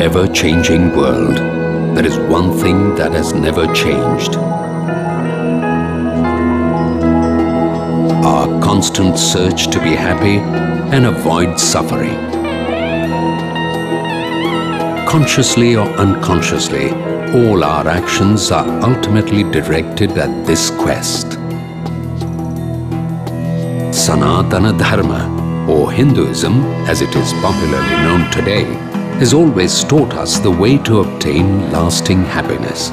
ever-changing world, there is one thing that has never changed. Our constant search to be happy and avoid suffering. Consciously or unconsciously, all our actions are ultimately directed at this quest. Sanatana Dharma, or Hinduism as it is popularly known today, has always taught us the way to obtain lasting happiness.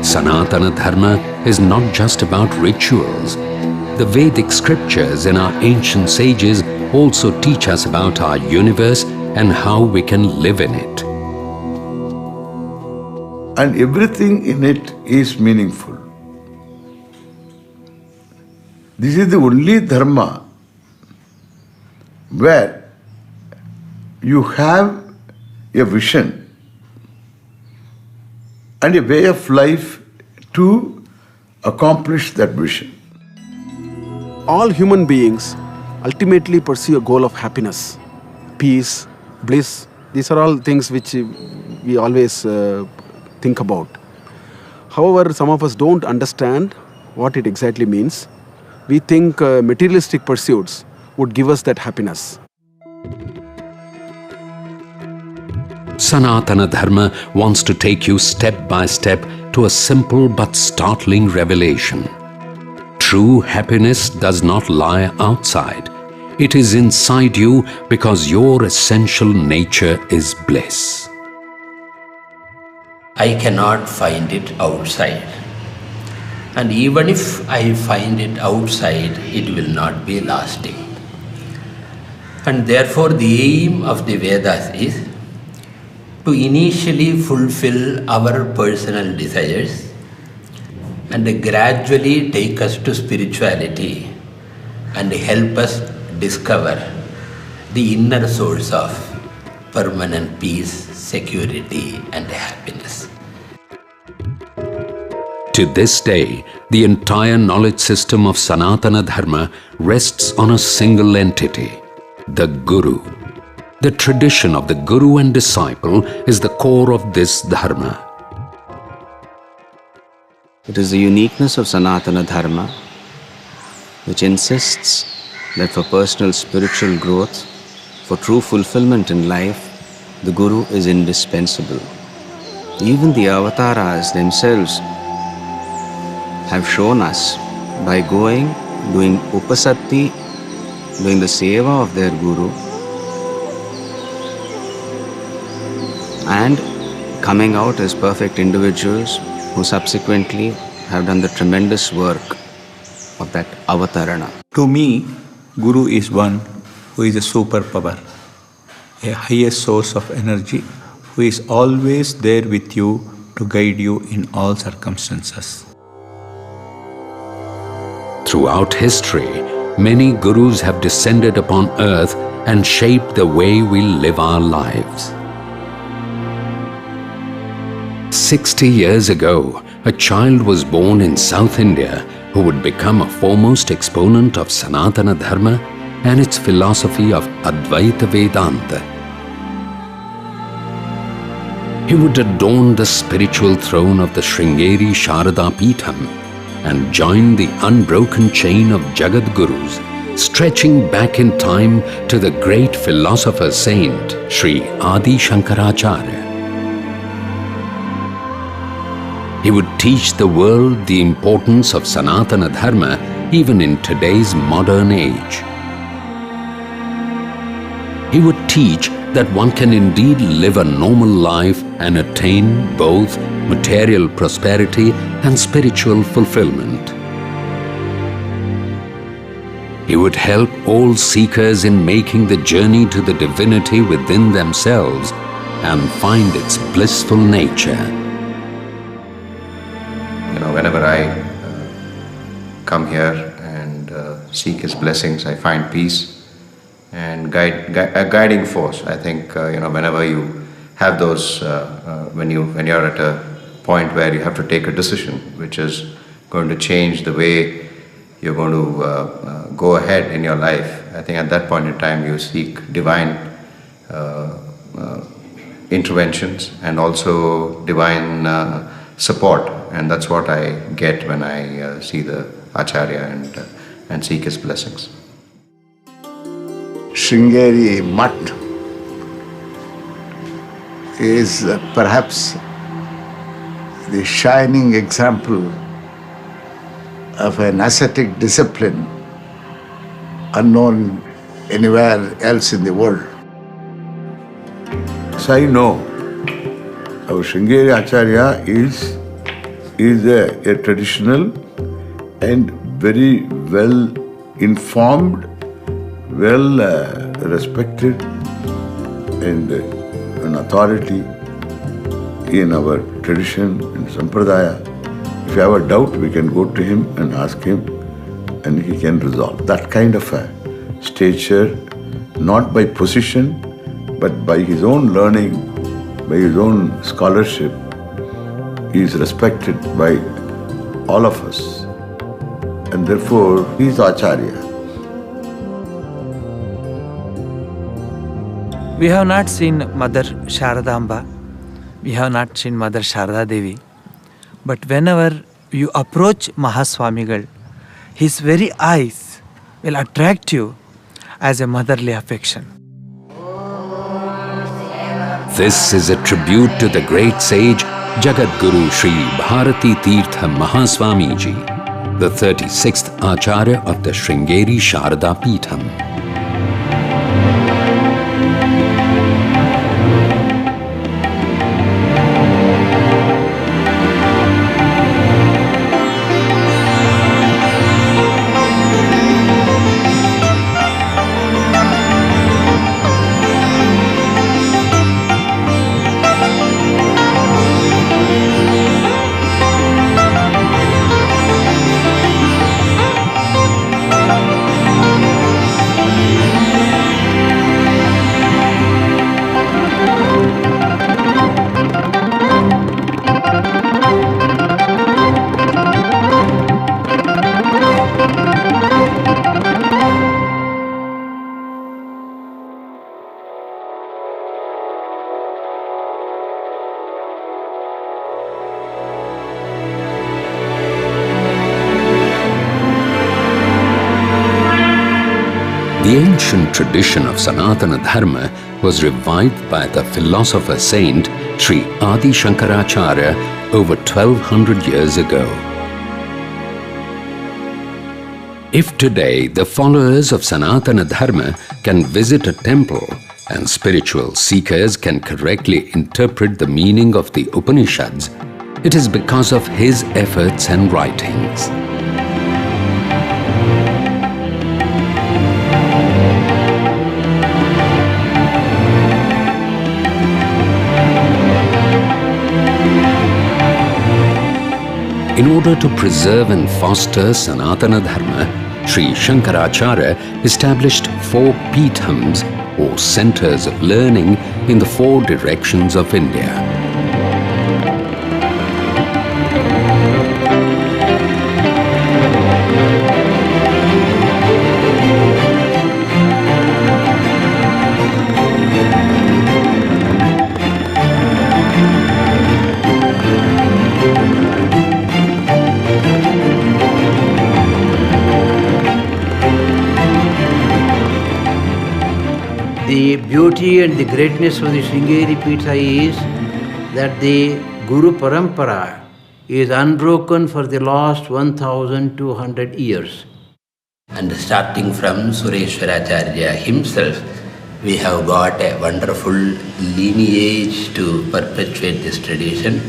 Sanatana Dharma is not just about rituals. The Vedic scriptures and our ancient sages also teach us about our universe and how we can live in it. And everything in it is meaningful. This is the only dharma where you have a vision and a way of life to accomplish that vision. All human beings ultimately pursue a goal of happiness, peace, bliss. These are all things which we always think about. However, some of us don't understand what it exactly means. We think materialistic pursuits would give us that happiness. Sanatana Dharma wants to take you step by step to a simple but startling revelation. True happiness does not lie outside. It is inside you because your essential nature is bliss. I cannot find it outside. And even if I find it outside, it will not be lasting. And therefore the aim of the Vedas is to initially fulfill our personal desires and gradually take us to spirituality and help us discover the inner source of permanent peace, security and happiness. To this day, the entire knowledge system of Sanatana Dharma rests on a single entity, the Guru. The tradition of the Guru and disciple is the core of this Dharma. It is the uniqueness of Sanatana Dharma which insists that for personal spiritual growth, for true fulfillment in life, the Guru is indispensable. Even the avatars themselves have shown us by doing upasati, doing the seva of their Guru, and coming out as perfect individuals who subsequently have done the tremendous work of that avatarana. To me, Guru is one who is a superpower, a highest source of energy, who is always there with you to guide you in all circumstances. Throughout history, many gurus have descended upon earth and shaped the way we live our lives. 60 years ago, a child was born in South India who would become a foremost exponent of Sanatana Dharma and its philosophy of Advaita Vedanta. He would adorn the spiritual throne of the Sringeri Sharada Peetham and join the unbroken chain of Jagat Gurus, stretching back in time to the great philosopher saint Sri Adi Shankaracharya. He would teach the world the importance of Sanatana Dharma even in today's modern age. He would teach that one can indeed live a normal life and attain both material prosperity and spiritual fulfillment. He would help all seekers in making the journey to the divinity within themselves and find its blissful nature. Whenever I come here and seek His blessings, I find peace and a guiding force. I think whenever you have those, when you're at a point where you have to take a decision which is going to change the way you're going to go ahead in your life, I think at that point in time you seek divine interventions and also divine support, and that's what I get when I see the Acharya and seek his blessings. Sringeri Mutt is perhaps the shining example of an ascetic discipline unknown anywhere else in the world. So I know our Sringeri Acharya is a traditional and very well informed, well respected and an authority in our tradition and sampradaya. If you have a doubt, we can go to him and ask him, and he can resolve. That kind of a stature, not by position, but by his own learning, by his own scholarship, he is respected by all of us. And therefore, he is Acharya. We have not seen Mother Sharadamba, we have not seen Mother Sharada Devi, but whenever you approach Mahaswamigal, his very eyes will attract you as a motherly affection. This is a tribute to the great sage Jagadguru Sri Bharati Tirtha Mahaswamiji, the 36th Acharya of the Sringeri Sharada Peetham. The ancient tradition of Sanatana Dharma was revived by the philosopher saint Sri Adi Shankaracharya over 1200 years ago. If today the followers of Sanatana Dharma can visit a temple and spiritual seekers can correctly interpret the meaning of the Upanishads, it is because of his efforts and writings. In order to preserve and foster Sanatana Dharma, Sri Shankaracharya established 4 Peethams or centers of learning in the 4 directions of India. The beauty and the greatness of the Sringeri Peetha is that the Guru Parampara is unbroken for the last 1200 years. And starting from Sureshwaracharya himself, we have got a wonderful lineage to perpetuate this tradition.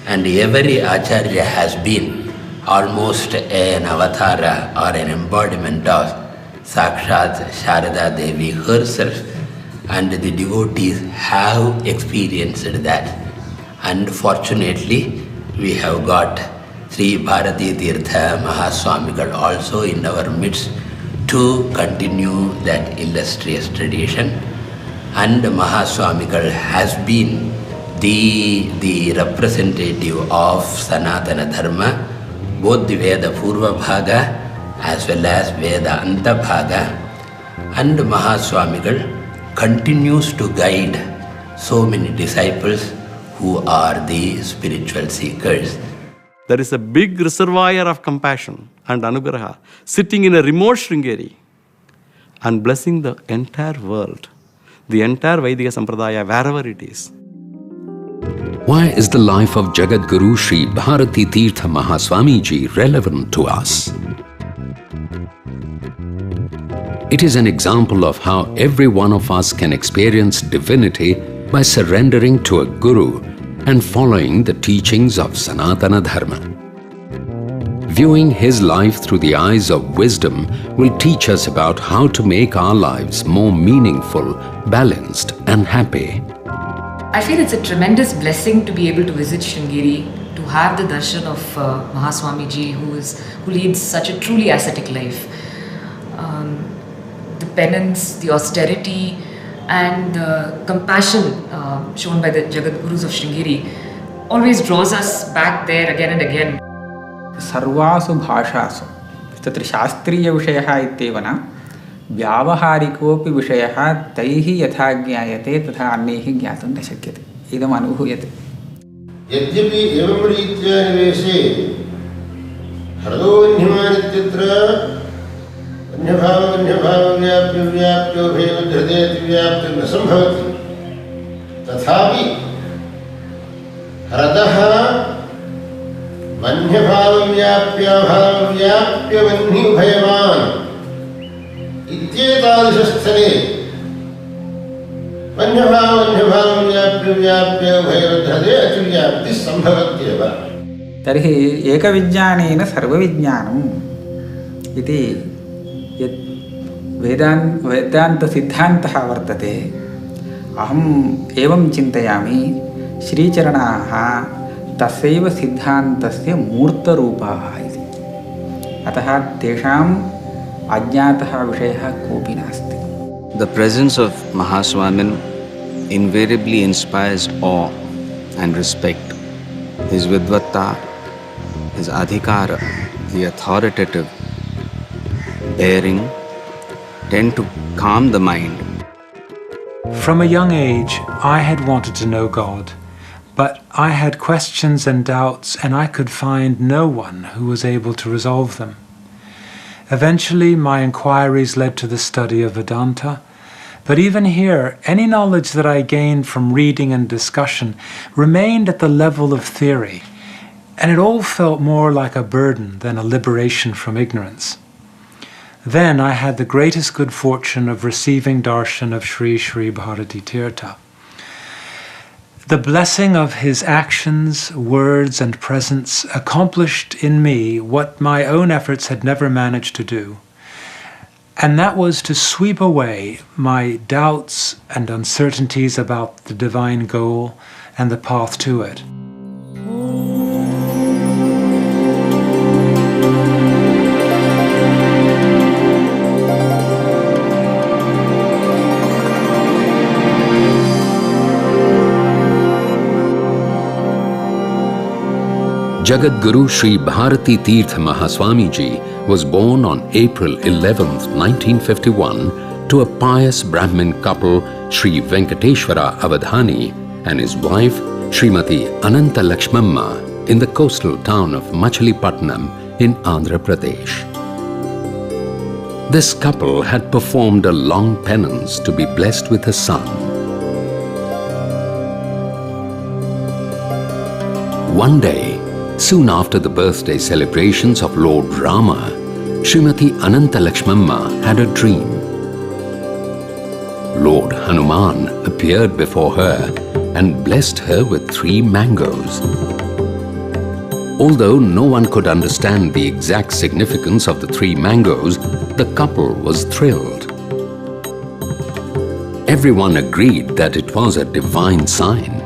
And every Acharya has been almost an avatara or an embodiment of Sakshat Sharada Devi herself, and the devotees have experienced that. And fortunately, we have got Sri Bharati Tirtha Mahaswamigal also in our midst to continue that illustrious tradition. And Mahaswamigal has been the representative of Sanatana Dharma, both the Veda Purva Bhaga as well as Vedanta Bhaga, and Mahaswamigal continues to guide so many disciples who are the spiritual seekers. There is a big reservoir of compassion and anugraha sitting in a remote Sringeri and blessing the entire world, the entire Vaidika Sampradaya, wherever it is. Why is the life of Jagadguru Sri Bharati Tirtha Mahaswamiji relevant to us? It is an example of how every one of us can experience divinity by surrendering to a guru and following the teachings of Sanatana Dharma. Viewing his life through the eyes of wisdom will teach us about how to make our lives more meaningful, balanced and happy. I feel it's a tremendous blessing to be able to visit Sringeri, to have the darshan of Mahaswamiji, who leads such a truly ascetic life. The penance, the austerity and the compassion shown by the Jagadgurus of Sringeri always draws us back there again and again. सर्वासु भाषासु तत्र शास्त्रीयविषयः इत्येव न व्यावहारिकोऽपि विषयः तैः यथा ज्ञायते तथा अन्यैः ज्ञातुं न शक्यते इदम् अनुभूयते यद्यपि एवं रीत्या निवेशे हृदोऽन्यमानित्यत्र अन्यभावव्याप्यो भेदहृदयतिव्याप्तिर्न सम्भवति तथापि हृदः वह्न्यभावव्याप्यभावव्याप्यवह्निभयवान् इत्येतादृशस्थले वह्न्यभावव्याप्यव्याप्यभयहृदये अतिव्याप्तिः सम्भवत्येव तर्हि एकविज्ञानेन सर्वविज्ञानम् इति यत् वेदान्तसिद्धान्तः वर्तते अहम् एवं चिन्तयामि श्रीचरणाः तस्यैव सिद्धान्तस्य मूर्तरूपाः इति अतः तेषाम् अज्ञातः विषयः कोऽपि नास्ति. The presence of Mahaswamin invariably inspires awe and respect. His vidvatta, his adhikara, the authoritative bearing tend to calm the mind. From a young age, I had wanted to know God, but I had questions and doubts and I could find no one who was able to resolve them. Eventually, my inquiries led to the study of Vedanta, but even here, any knowledge that I gained from reading and discussion remained at the level of theory, and it all felt more like a burden than a liberation from ignorance. Then I had the greatest good fortune of receiving darshan of Sri Sri Bharati Tirtha. The blessing of his actions, words and presence accomplished in me what my own efforts had never managed to do. And that was to sweep away my doubts and uncertainties about the divine goal and the path to it. Jagadguru Sri Bharati Tirtha Mahaswamiji was born on April 11th, 1951 to a pious Brahmin couple, Sri Venkateshwara Avadhani and his wife, Srimati Ananta Lakshmamma, in the coastal town of Machilipatnam in Andhra Pradesh. This couple had performed a long penance to be blessed with a son. One day, soon after the birthday celebrations of Lord Rama, Srimati Ananta Lakshmamma had a dream. Lord Hanuman appeared before her and blessed her with 3 mangoes. Although no one could understand the exact significance of the 3 mangoes, the couple was thrilled. Everyone agreed that it was a divine sign.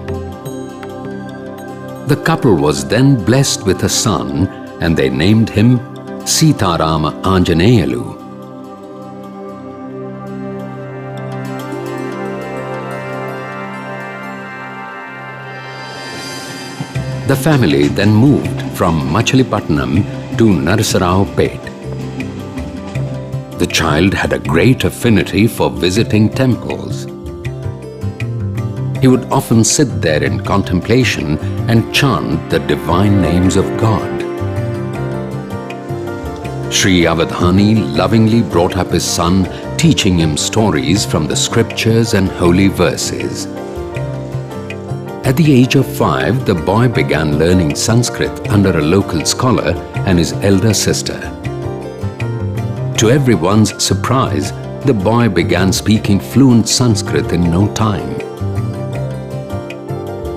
The couple was then blessed with a son and they named him Sitarama Anjaneyalu. The family then moved from Machilipatnam to Narsaraopet. The child had a great affinity for visiting temples. he would often sit there in contemplation and chant the divine names of God. Sri Avadhani lovingly brought up his son, teaching him stories from the scriptures and holy verses. At the age of 5, the boy began learning Sanskrit under a local scholar and his elder sister. To everyone's surprise, the boy began speaking fluent Sanskrit in no time.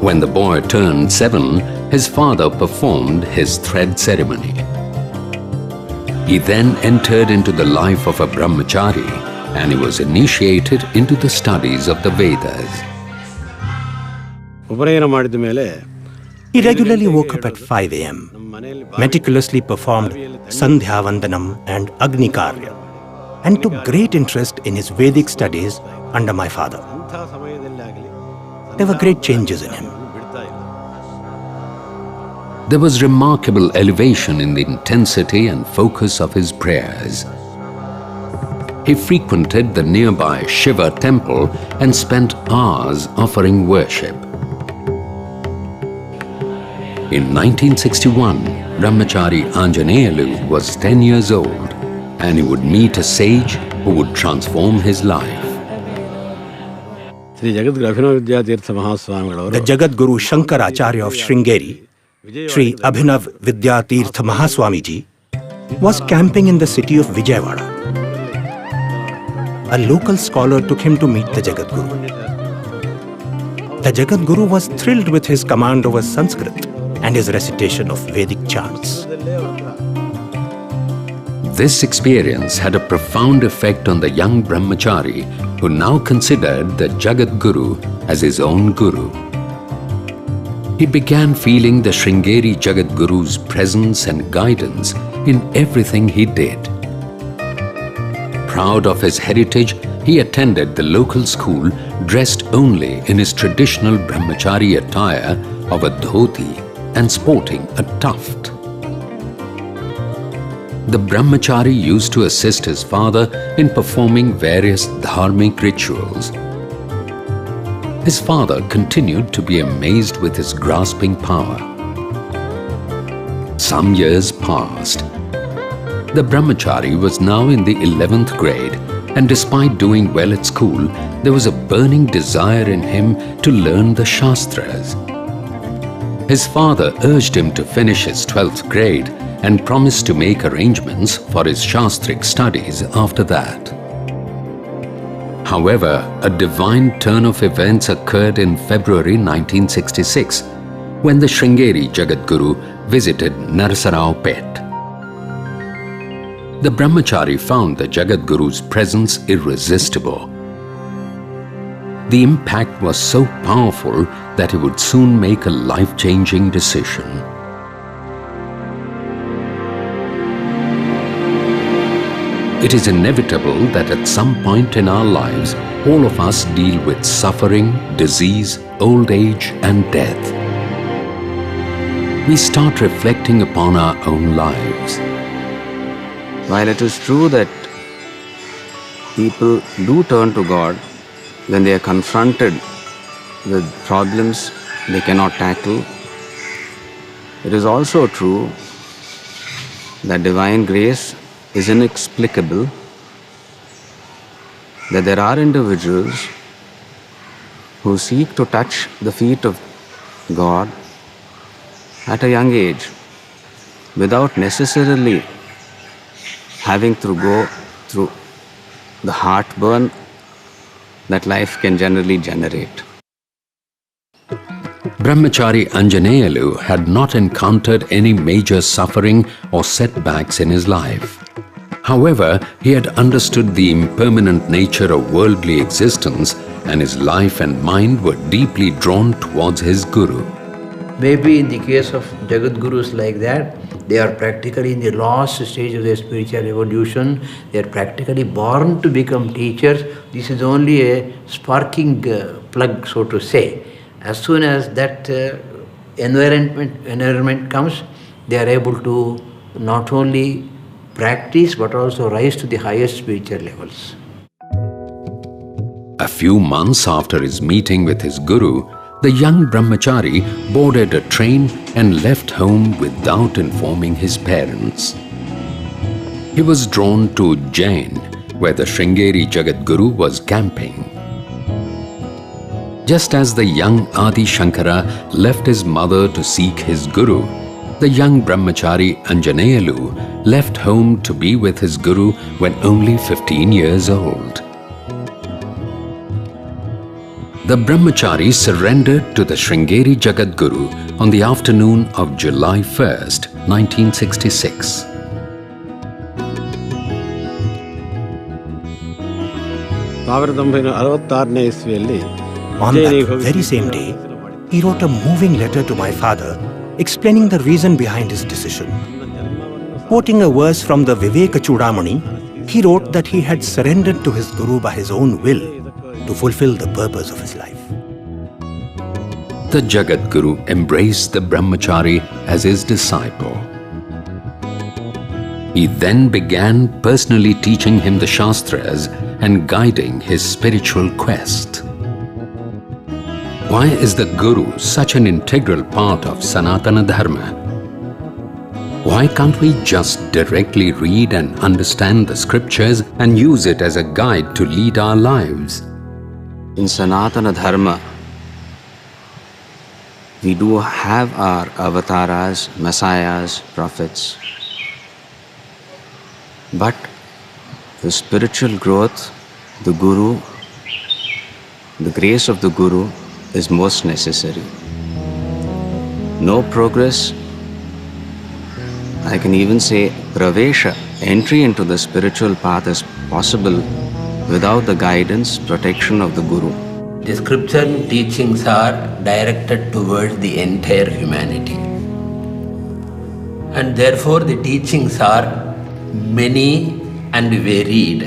When the boy turned 7, his father performed his thread ceremony. He then entered into the life of a brahmachari and he was initiated into the studies of the Vedas. He regularly woke up at 5 a.m., meticulously performed Sandhya Vandanam and Agni Karya, and took great interest in his Vedic studies under my father. There were great changes in him. There was remarkable elevation in the intensity and focus of his prayers. He frequented the nearby Shiva temple and spent hours offering worship. In 1961, Brahmachari Anjaneyalu was 10 years old and he would meet a sage who would transform his life. The Jagat Guru Shankaracharya of Sringeri, Sri Abhinav Vidyatirtha Mahaswamiji, was camping in the city of Vijayawada. A local scholar took him to meet the Jagat Guru. The Jagat Guru was thrilled with his command over Sanskrit and his recitation of Vedic chants. This experience had a profound effect on the young brahmachari who now considered the Jagat Guru as his own guru. He began feeling the Sringeri Jagat Guru's presence and guidance in everything he did. Proud of his heritage, he attended the local school dressed only in his traditional brahmachari attire of a dhoti and sporting a tuft. The brahmachari used to assist his father in performing various dharmic rituals. His father continued to be amazed with his grasping power. Some years passed. The brahmachari was now in the 11th grade, and despite doing well at school, there was a burning desire in him to learn the Shastras. His father urged him to finish his 12th grade and promised to make arrangements for his Shastric studies after that. However, a divine turn of events occurred in February 1966 when the Sringeri Jagat Guru visited Narsarao-Pet. The brahmachari found the Jagat Guru's presence irresistible. The impact was so powerful that he would soon make a life-changing decision. It is inevitable that at some point in our lives, all of us deal with suffering, disease, old age, and death. We start reflecting upon our own lives. While it is true that people do turn to God when they are confronted with problems they cannot tackle, it is also true that divine grace is inexplicable, that there are individuals who seek to touch the feet of God at a young age without necessarily having to go through the heartburn that life can generally generate. Brahmachari Anjaneyalu had not encountered any major suffering or setbacks in his life. However, he had understood the impermanent nature of worldly existence, and his life and mind were deeply drawn towards his guru. Maybe in the case of Jagat Gurus like that, they are practically in the last stage of their spiritual evolution. They are practically born to become teachers. This is only a sparking plug, so to say. As soon as that environment comes, they are able to not only practice but also rise to the highest spiritual levels. A few months after his meeting with his guru, the young brahmachari boarded a train and left home without informing his parents. He was drawn to Ujjain, where the Sringeri Jagadguru was camping. Just as the young Adi Shankara left his mother to seek his guru, the young brahmachari Anjaneyalu left home to be with his guru when only 15 years old. The brahmachari surrendered to the Sringeri Jagadguru on the afternoon of July 1st, 1966. On that very same day, he wrote a moving letter to my father explaining the reason behind his decision. Quoting a verse from the Viveka Chudamani, he wrote that he had surrendered to his guru by his own will to fulfill the purpose of his life. The Jagadguru embraced the brahmachari as his disciple. He then began personally teaching him the Shastras and guiding his spiritual quest. Why is the Guru such an integral part of Sanatana Dharma? Why can't we just directly read and understand the scriptures and use it as a guide to lead our lives? In Sanatana Dharma, we do have our avatars, messiahs, prophets. But the spiritual growth, the Guru, the grace of the Guru is most necessary. No progress, I can even say pravesha, entry into the spiritual path is possible without the guidance, protection of the Guru. The scripture teachings are directed towards the entire humanity. And therefore the teachings are many and varied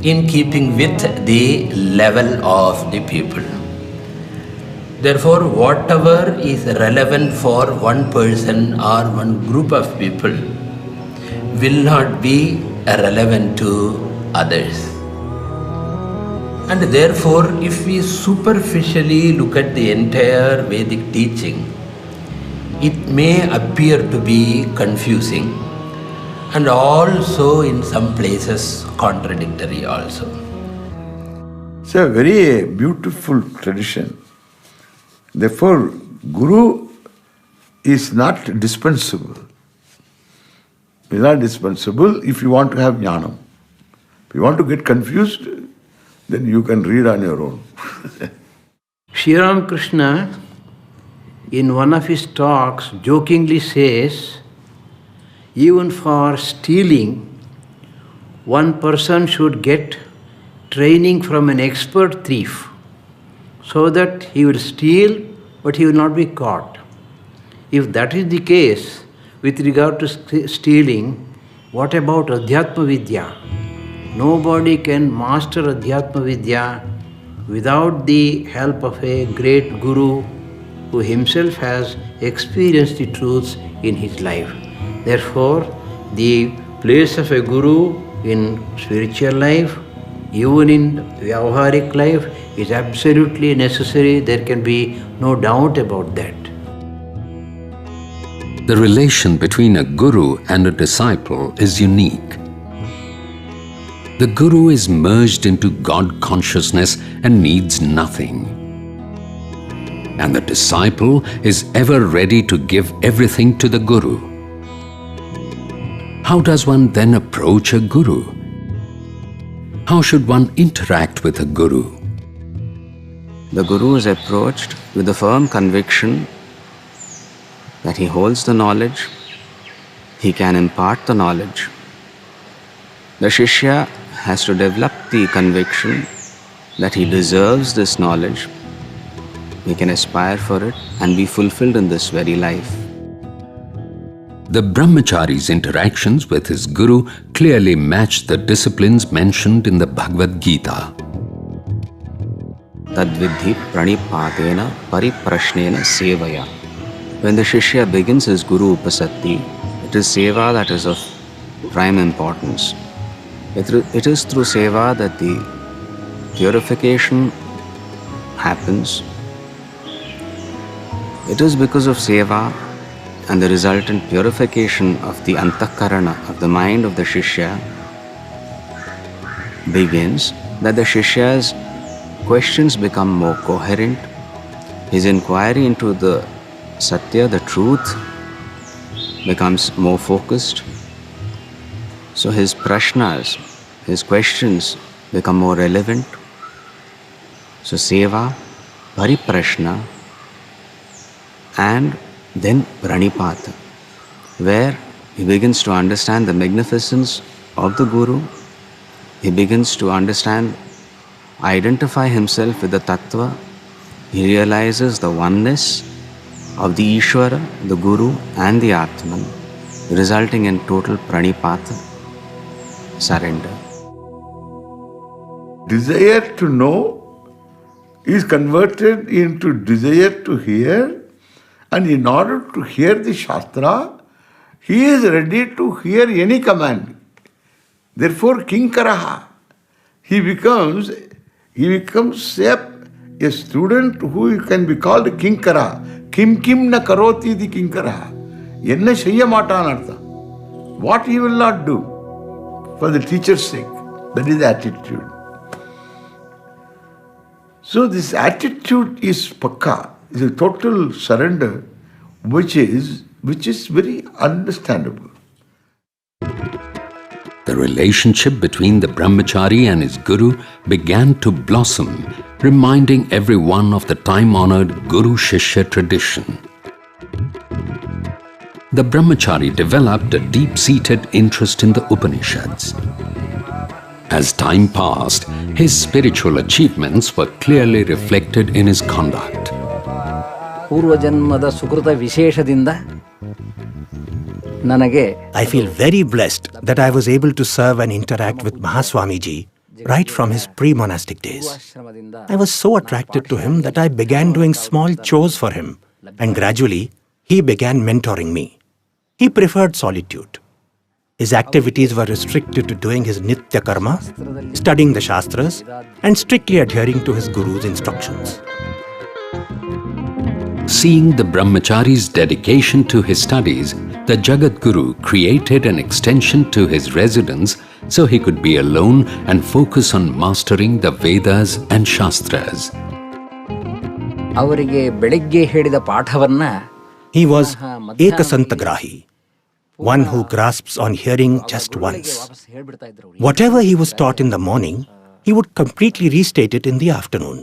in keeping with the level of the people. Therefore, whatever is relevant for one person or one group of people will not be relevant to others. And therefore, if we superficially look at the entire Vedic teaching, it may appear to be confusing and also in some places contradictory also. It's a very beautiful tradition. Therefore, Guru is not dispensable. He is not dispensable if you want to have jnana. If you want to get confused, then you can read on your own. Sri Ramakrishna, in one of his talks, jokingly says, even for stealing, one person should get training from an expert thief, so that he will steal, but he will not be caught. If that is the case with regard to stealing, what about Adhyatma Vidya? Nobody can master Adhyatma Vidya without the help of a great Guru who himself has experienced the truths in his life. Therefore, the place of a Guru in spiritual life, even in Vyavaharik life, is absolutely necessary. There can be no doubt about that. The relation between a Guru and a disciple is unique. The Guru is merged into God consciousness and needs nothing. And the disciple is ever ready to give everything to the Guru. How does one then approach a Guru? How should one interact with a Guru? The Guru is approached with a firm conviction that he holds the knowledge, he can impart the knowledge. The Shishya has to develop the conviction that he deserves this knowledge, he can aspire for it and be fulfilled in this very life. The brahmachari's interactions with his Guru clearly match the disciplines mentioned in the Bhagavad Gita. Tadvidhi pranipatena pariprashnena sevaya. When the Shishya begins his Guru Upasatti, it is seva that is of prime importance. It is through seva that the purification happens, it is because of seva and the resultant purification of the antakarana, of the mind of the Shishya, begins, that the Shishya's questions become more coherent, his inquiry into the Satya, the truth, becomes more focused. So his prashnas, his questions become more relevant. So seva, pariprashna, and then pranipata, where he begins to understand the magnificence of the Guru. He begins to understand, identify himself with the Tattva. He realizes the oneness of the Ishvara, the Guru and the Atman, resulting in total pranipata, surrender. Desire to know is converted into desire to hear, and in order to hear the Shastra, he is ready to hear any command. Therefore, Kinkaraha, he becomes a student who can be called Kinkara. Kim na karoti di Kinkaraha. Enna seyya maatan artha. What he will not do for the teacher's sake. That is attitude. So this attitude is pakka, is a total surrender, which is very understandable. The relationship between the brahmachari and his guru began to blossom, reminding everyone of the time-honored Guru-Shishya tradition. The brahmachari developed a deep-seated interest in the Upanishads. As time passed, his spiritual achievements were clearly reflected in his conduct. ಪೂರ್ವಜನ್ಮದ Sukrutha ವಿಶೇಷದಿಂದ ನನಗೆ I feel very blessed that I was able to serve and interact with Mahaswamiji right from his pre-monastic days. I was so attracted to him that I began doing small chores for him, and gradually he began mentoring me. He preferred solitude. His activities were restricted to doing his Nitya Karma, studying the Shastras, and strictly adhering to his Guru's instructions. Seeing the brahmachari's dedication to his studies, the Jagat Guru created an extension to his residence so he could be alone and focus on mastering the Vedas and Shastras. ಅವರಿಗೆ ಬೆಳಗ್ಗೆ ಹೇಳಿದ ಪಾಠವನ್ನ He was Ekasantagrahi, one who grasps on hearing just once. Whatever he was taught in the morning, he would completely restate it in the afternoon.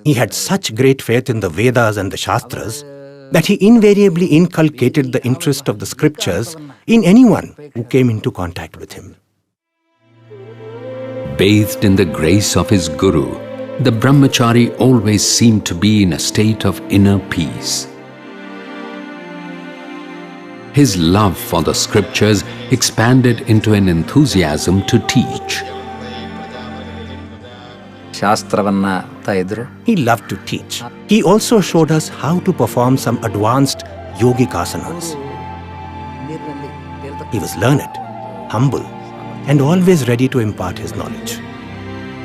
He had such great faith in the Vedas and the Shastras that he invariably inculcated the interest of the scriptures in anyone who came into contact with him. Bathed in the grace of his Guru, the brahmachari always seemed to be in a state of inner peace. His love for the scriptures expanded into an enthusiasm to teach. ಶಾಸ್ತ್ರವನ್ನ ತಾಯಿದ್ರು. He loved to teach. He also showed us how to perform some advanced yogic asanas. He was learned, humble, and always ready to impart his knowledge.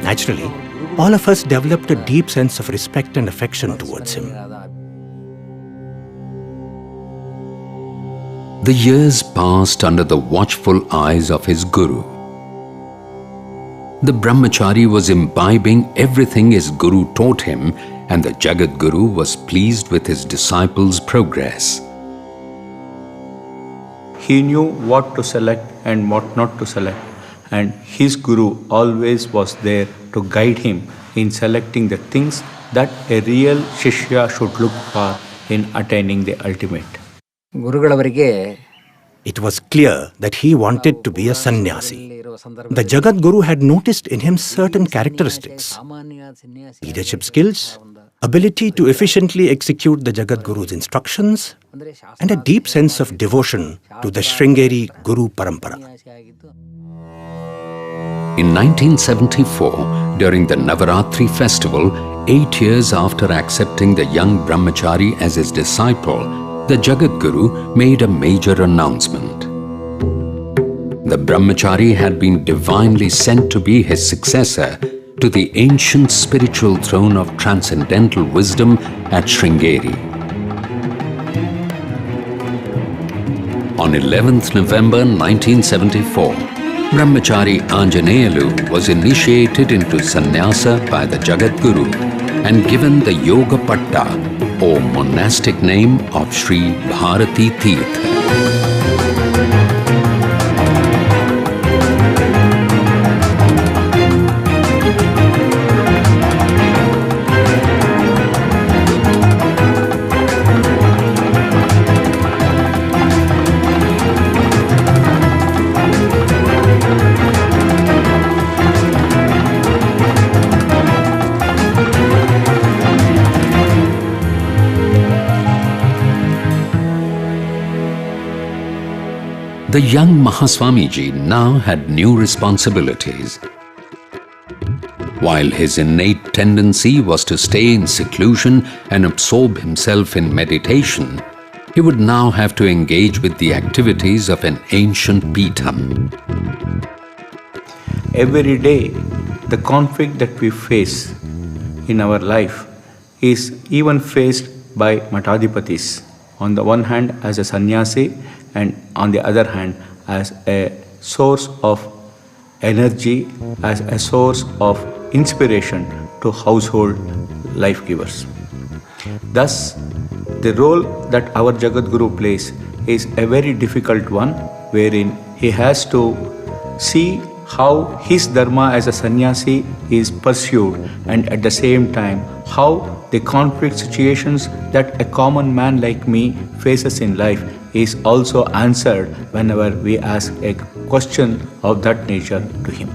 Naturally, all of us developed a deep sense of respect and affection towards him. The years passed under the watchful eyes of his Guru. The brahmachari was imbibing everything his Guru taught him, and the Jagat Guru was pleased with his disciples' progress. He knew what to select and what not to select, and his Guru always was there to guide him in selecting the things that a real Shishya should look for in attaining the ultimate. ಗುರುಗಳವರಿಗೆ It was clear that he wanted to be a sannyasi. The Jagat Guru had noticed in him certain characteristics: leadership skills, ability to efficiently execute the Jagat Guru's instructions, and a deep sense of devotion to the Sringeri Guru Parampara. In 1974, during the Navaratri festival, 8 years after accepting the young brahmachari as his disciple, the Jagat Guru made a major announcement. The brahmachari had been divinely sent to be his successor, to the ancient spiritual throne of transcendental wisdom at Sringeri. On 11th November 1974, Brahmachari Anjaneyalu was initiated into sannyasa by the Jagat Guru and given the Yoga Patta or monastic name of Sri Bharati Tirtha. The young Mahaswamiji now had new responsibilities. While his innate tendency was to stay in seclusion and absorb himself in meditation, he would now have to engage with the activities of an ancient Peetham. Every day, the conflict that we face in our life is even faced by Matadipatis. On the one hand, as a sannyasi, and on the other hand, as a source of energy, as a source of inspiration to household life givers. Thus, the role that our Jagat Guru plays is a very difficult one, wherein he has to see how his dharma as a sannyasi is pursued, and at the same time how the conflict situations that a common man like me faces in life is also answered whenever we ask a question of that nature to him.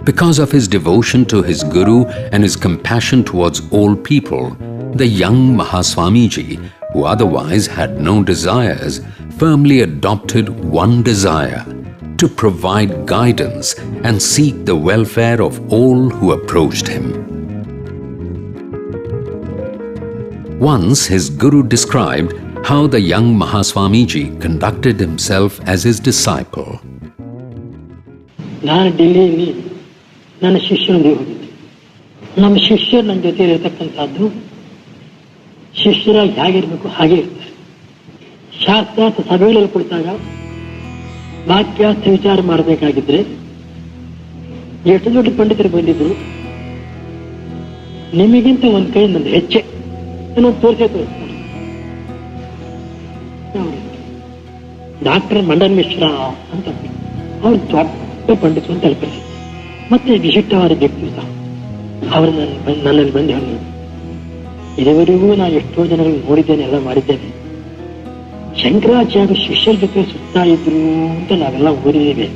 Because of his devotion to his Guru and his compassion towards all people, the young Mahaswamiji, who otherwise had no desires, firmly adopted one desire: to provide guidance and seek the welfare of all who approached him. Once his Guru described how the young Mahaswamiji conducted himself as his disciple. ನಾನು ಡೆಲ್ಲಿಯಲ್ಲಿ ನನ್ನ ಶಿಷ್ಯರೊಂದಿಗೆ ಹೋಗಿದ್ದೆ. ನಮ್ಮ ಶಿಷ್ಯರು ನನ್ನ ಜೊತೆ ಇರತಕ್ಕಂಥದ್ದು ಶಿಷ್ಯರಾಗಿ ಹೇಗಿರಬೇಕು ಹಾಗೆ ಇರ್ತಾರೆ. ಶಾಸ್ತ್ರಾರ್ಥ ಸಭೆಗಳಲ್ಲಿ ಕುಳಿತಾಗ ವಾಕ್ಯಾರ್ಥ ವಿಚಾರ ಮಾಡಬೇಕಾಗಿದ್ರೆ ಎಷ್ಟು ದೊಡ್ಡ ಪಂಡಿತರು ಬಂದಿದ್ರು, ನಿಮಗಿಂತ ಒಂದು ಕೈ ನಂದು ಹೆಚ್ಚೆ ಅನ್ನೋದು ತೋರಿಸ್ತಾರೆ. ಡಾಕ್ಟರ್ ಮಂಡನ್ ಮಿಶ್ರಾ ಅಂತ ಅವ್ರು ದೊಡ್ಡ ಪಂಡಿತರು ಅಂತ ಹೇಳ್ತಾರೆ. ಮತ್ತೆ ವಿಶಿಷ್ಟವಾದ ವ್ಯಕ್ತಿ ಸಹ ಅವರು ನನ್ನಲ್ಲಿ ಬಂದು ಹೇಳಿದ್ರು, ಇದುವರೆಗೂ ನಾನು ಎಷ್ಟೋ ಜನಗಳು ನೋಡಿದ್ದೇನೆ, ಎಲ್ಲ ಮಾಡಿದ್ದೇನೆ. ಶಂಕರಾಚಾರ್ಯ ಶಿಷ್ಯರ ಜೊತೆ ಸುತ್ತಾ ಇದ್ರು ಅಂತ ನಾವೆಲ್ಲ ಓದಿದ್ದೇವೆ.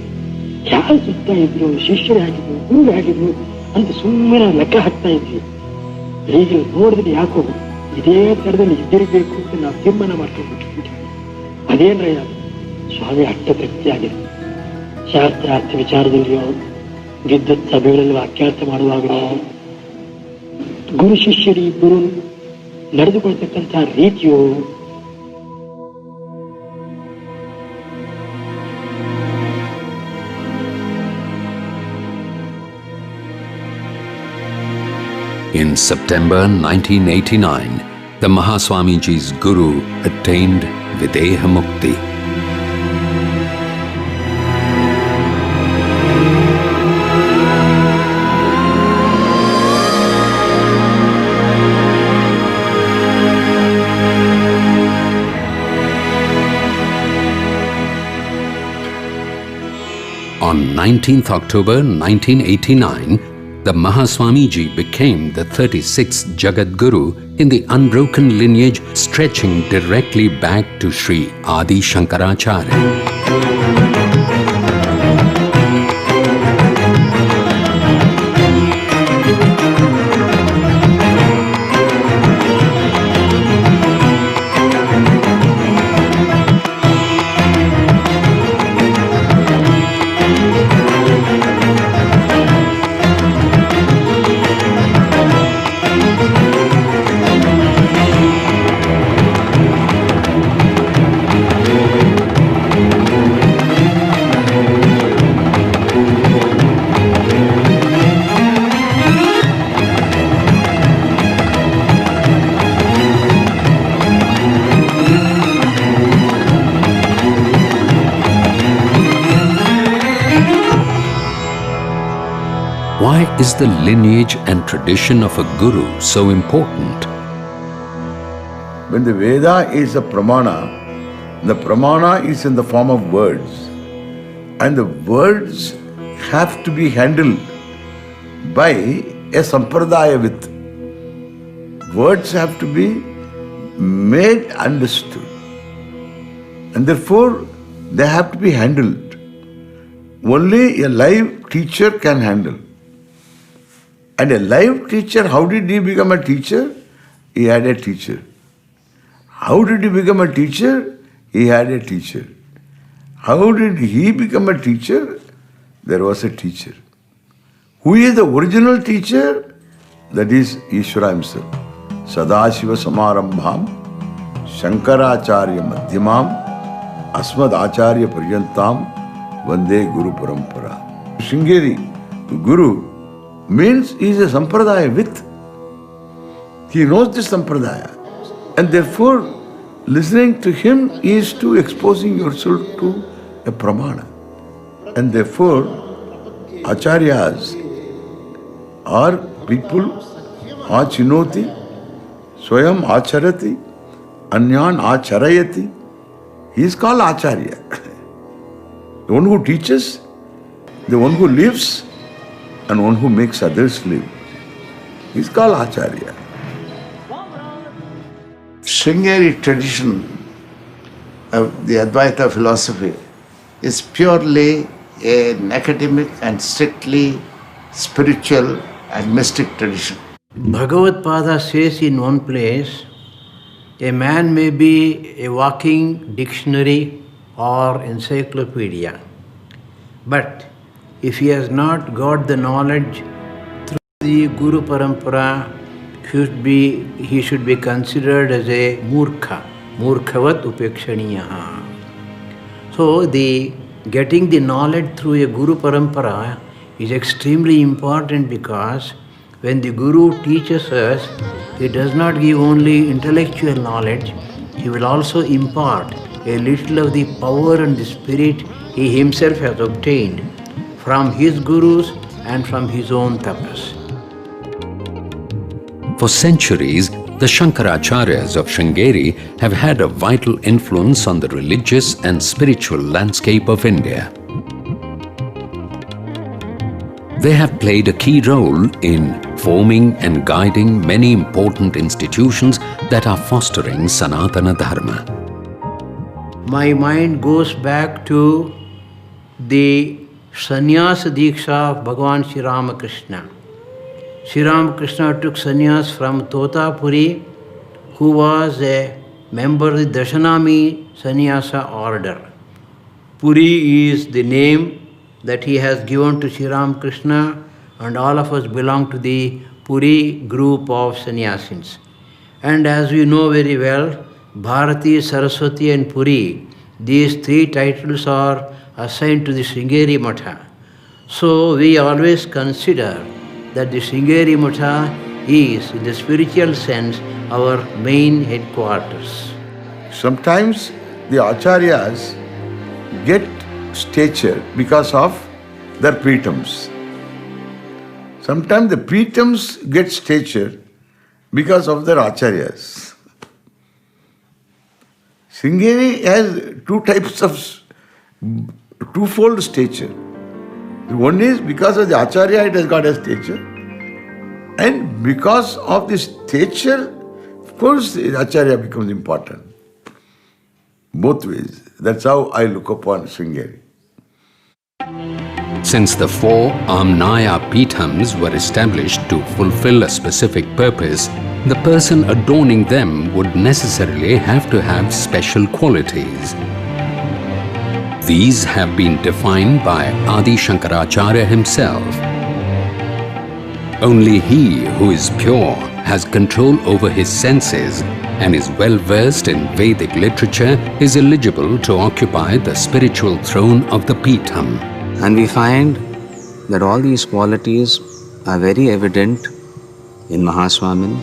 ಯಾರು ಸುತ್ತಾ ಇದ್ರು, ಶಿಷ್ಯರು ಹೇಗಿದ್ರು, ಗುರು ಹೇಗಿದ್ರು ಅಂತ ಸುಮ್ಮನೆ ನಾವು ಲೆಕ್ಕ ಹಾಕ್ತಾ ಇದ್ವಿ. ಈಗ ನೋಡಿದ್ರೆ ಯಾಕೋ ಇದೇ ತರದಲ್ಲಿ ಇದ್ದಿರಬೇಕು ಅಂತ ನಾವು ತೀರ್ಮಾನ ಮಾಡ್ಕೊಂಡ್ಬಿಟ್ಟಿದ್ವಿ. ಅದೇನ್ರ ಸ್ವಾಮಿ ಅಷ್ಟ ತೃಪ್ತಿಯಾಗಿದೆ. ಶಾಸ್ತ್ರಾರ್ಥ ವಿಚಾರದಲ್ಲಿಯೋ, ವಿದ್ಯುತ್ ಸಭೆಗಳಲ್ಲಿ ವಾಕ್ಯಾರ್ಥ ಮಾಡುವಾಗಲೋ, ಗುರು ಶಿಷ್ಯರು ಇಬ್ಬರು ನಡೆದುಕೊಳ್ತಕ್ಕಂಥ ರೀತಿಯೋ, In September 1989, the Mahaswamiji's Guru attained Videha Mukti. On 19th October 1989, the Mahaswamiji became the 36th Jagat Guru in the unbroken lineage stretching directly back to Sri Adi Shankaracharya. Why is the lineage and tradition of a guru so important? When the Veda is a pramana, the pramana is in the form of words. And the words have to be handled by a sampradaya with. Words have to be made understood. And therefore, they have to be handled. Only a live teacher can handle. And a live teacher, how did he become a teacher? He had a teacher. How did he become a teacher? He had a teacher. How did he become a teacher? There was a teacher. Who is the original teacher? That is Ishvara himself. Sadashiva Samarambham Shankaracharya Madhyamam Asmad Acharya Paryantam Vande Guru Parampara. Sringeri, Guru, means he is a sampradaya with. He knows this sampradaya. And therefore, listening to him is to exposing yourself to a pramana. And therefore, acharyas are people, achinoti, swayam acharati, anyan acharayati. He is called acharya. The one who teaches, the one who lives, and one who makes others live. He is called acharya. Sringeri tradition of the Advaita philosophy is purely an academic and strictly spiritual and mystic tradition. Bhagavad Pada says in one place, a man may be a walking dictionary or encyclopedia, but if he has not got the knowledge through the Guru Parampara, he should be considered as a murkha, murkhavat upekshaniyaha. So getting the knowledge through a Guru Parampara is extremely important, because when the Guru teaches us, he does not give only intellectual knowledge, he will also impart a little of the power and the spirit he himself has obtained from his Gurus and from his own tapas. For centuries, the Shankaracharyas of Sringeri have had a vital influence on the religious and spiritual landscape of India. They have played a key role in forming and guiding many important institutions that are fostering Sanatana Dharma. My mind goes back to the sannyasa diksha of Bhagavan Sri Ramakrishna. Sri Ramakrishna took sannyas from Totapuri, who was a member of the Dashanami sannyasa order. Puri is the name that he has given to Sri Ramakrishna, and all of us belong to the Puri group of sannyasins. And as we know very well, Bharati, Saraswati and Puri, these three titles are assigned to the Sringeri Matha. So we always consider that the Sringeri Matha is, in the spiritual sense, our main headquarters. Sometimes the acharyas get stature because of their preetams. Sometimes the preetams get stature because of their acharyas. Sringeri has two types of twofold stature. One is because of the acharya it has got a stature, and because of the stature, of course, the acharya becomes important. Both ways. That's how I look upon Sringeri. Since the four Amnaya Pithams were established to fulfill a specific purpose, the person adorning them would necessarily have to have special qualities. These have been defined by Adi Shankaracharya himself. Only he who is pure has control over his senses and is well versed in Vedic literature is eligible to occupy the spiritual throne of the Pitham. And we find that all these qualities are very evident in Mahaswamin.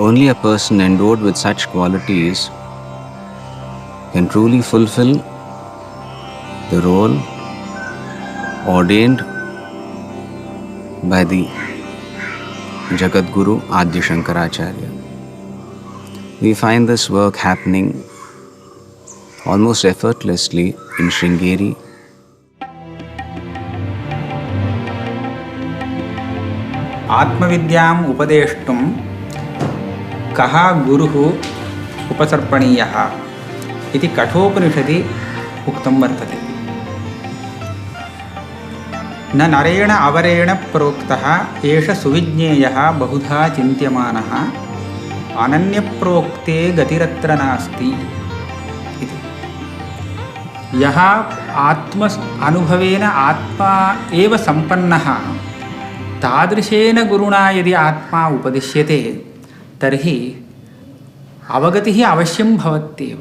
Only a person endowed with such qualities can truly fulfill the role ordained by the Jagat Guru Adi Shankaracharya. We find this work happening almost effortlessly in Sringeri. आत्मविद्याम् उपदेष्टुं कः गुरुः उपसर्पणीयः इति कठोपनिषदि उक्तं वर्तते. न नरेण अवरेण प्रोक्तः एष सुविज्ञेयः बहुधा चिन्त्यमानः अनन्यप्रोक्ते गतिरत्र नास्ति इति. यः आत्म अनुभवेन आत्मा एव सम्पन्नः तादृशेन गुरुणा यदि आत्मा उपदिश्यते तर्हि अवगतिः अवश्यं भवत्येव.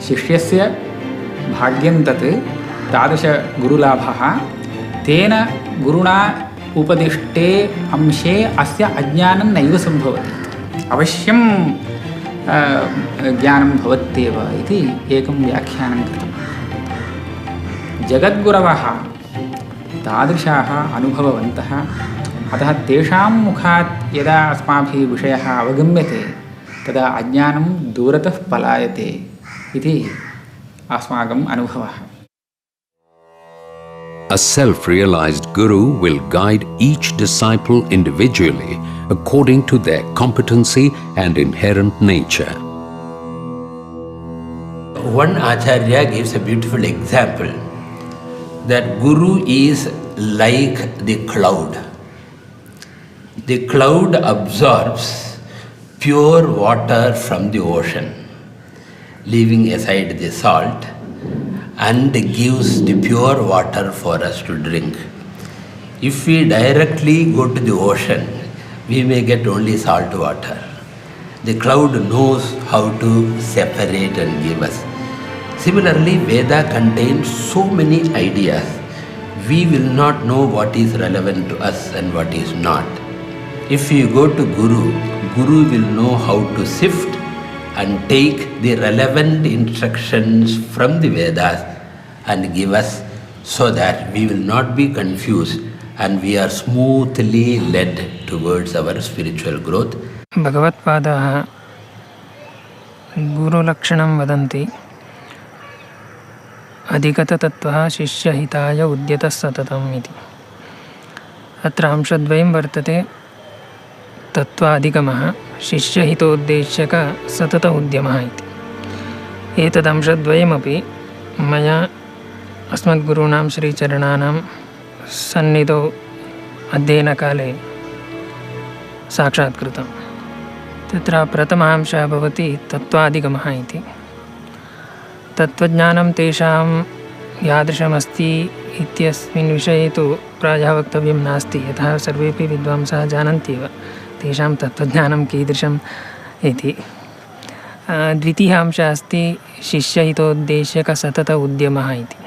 शिष्यस्य भाग्यं तत् तादृशगुरुलाभः. तेन गुरुणा उपदिष्टे अंशे अस्य अज्ञानं नैव सम्भवति, अवश्यं ज्ञानं भवत्येव इति एकं व्याख्यानं कृतं. जगद्गुरवः तादृशाः अनुभववन्तः. अतः तेषां मुखात् यदा अस्माभिः विषयः अवगम्यते तदा अज्ञानं दूरतः पलायते इति अस्माकम् अनुभवः. A self-realized guru will guide each disciple individually according to their competency and inherent nature. One Acharya gives a beautiful example that Guru is like the cloud. The cloud absorbs pure water from the ocean, leaving aside the salt, and gives the pure water for us to drink. If we directly go to the ocean, we may get only salt water. The cloud knows how to separate and give us. Similarly, Veda contains so many ideas. We will not know what is relevant to us and what is not. If we go to Guru, Guru will know how to sift and take the relevant instructions from the Vedas and give us, so that we will not be confused and we are smoothly led towards our spiritual growth. भगवत्पादाः गुरुलक्षणं वदन्ति. अधिगततत्त्वः शिष्यहिताय उद्यतः सततम् इति. अत्र अंशद्वयं वर्तते. तत्त्वाधिगमः, शिष्यहितोद्देश्यक सतत उद्यमः इति. एतदंशद्वयमपि मया अस्मद्गुरूणां श्रीचरणानां सन्निधौ अध्ययनकाले साक्षात्कृतं. तत्र प्रथमांशः भवति तत्त्वाधिगमः इति. तत्त्वज्ञानं तेषां यादृशमस्ति इत्यस्मिन् विषये तु प्रायः वक्तव्यं नास्ति. यतः सर्वेपि विद्वांसः जानन्त्येव तेषां तत्त्वज्ञानं कीदृशम् इति. द्वितीयः अंशः अस्ति शिष्यहितोद्देश्यकसतत उद्यमः इति.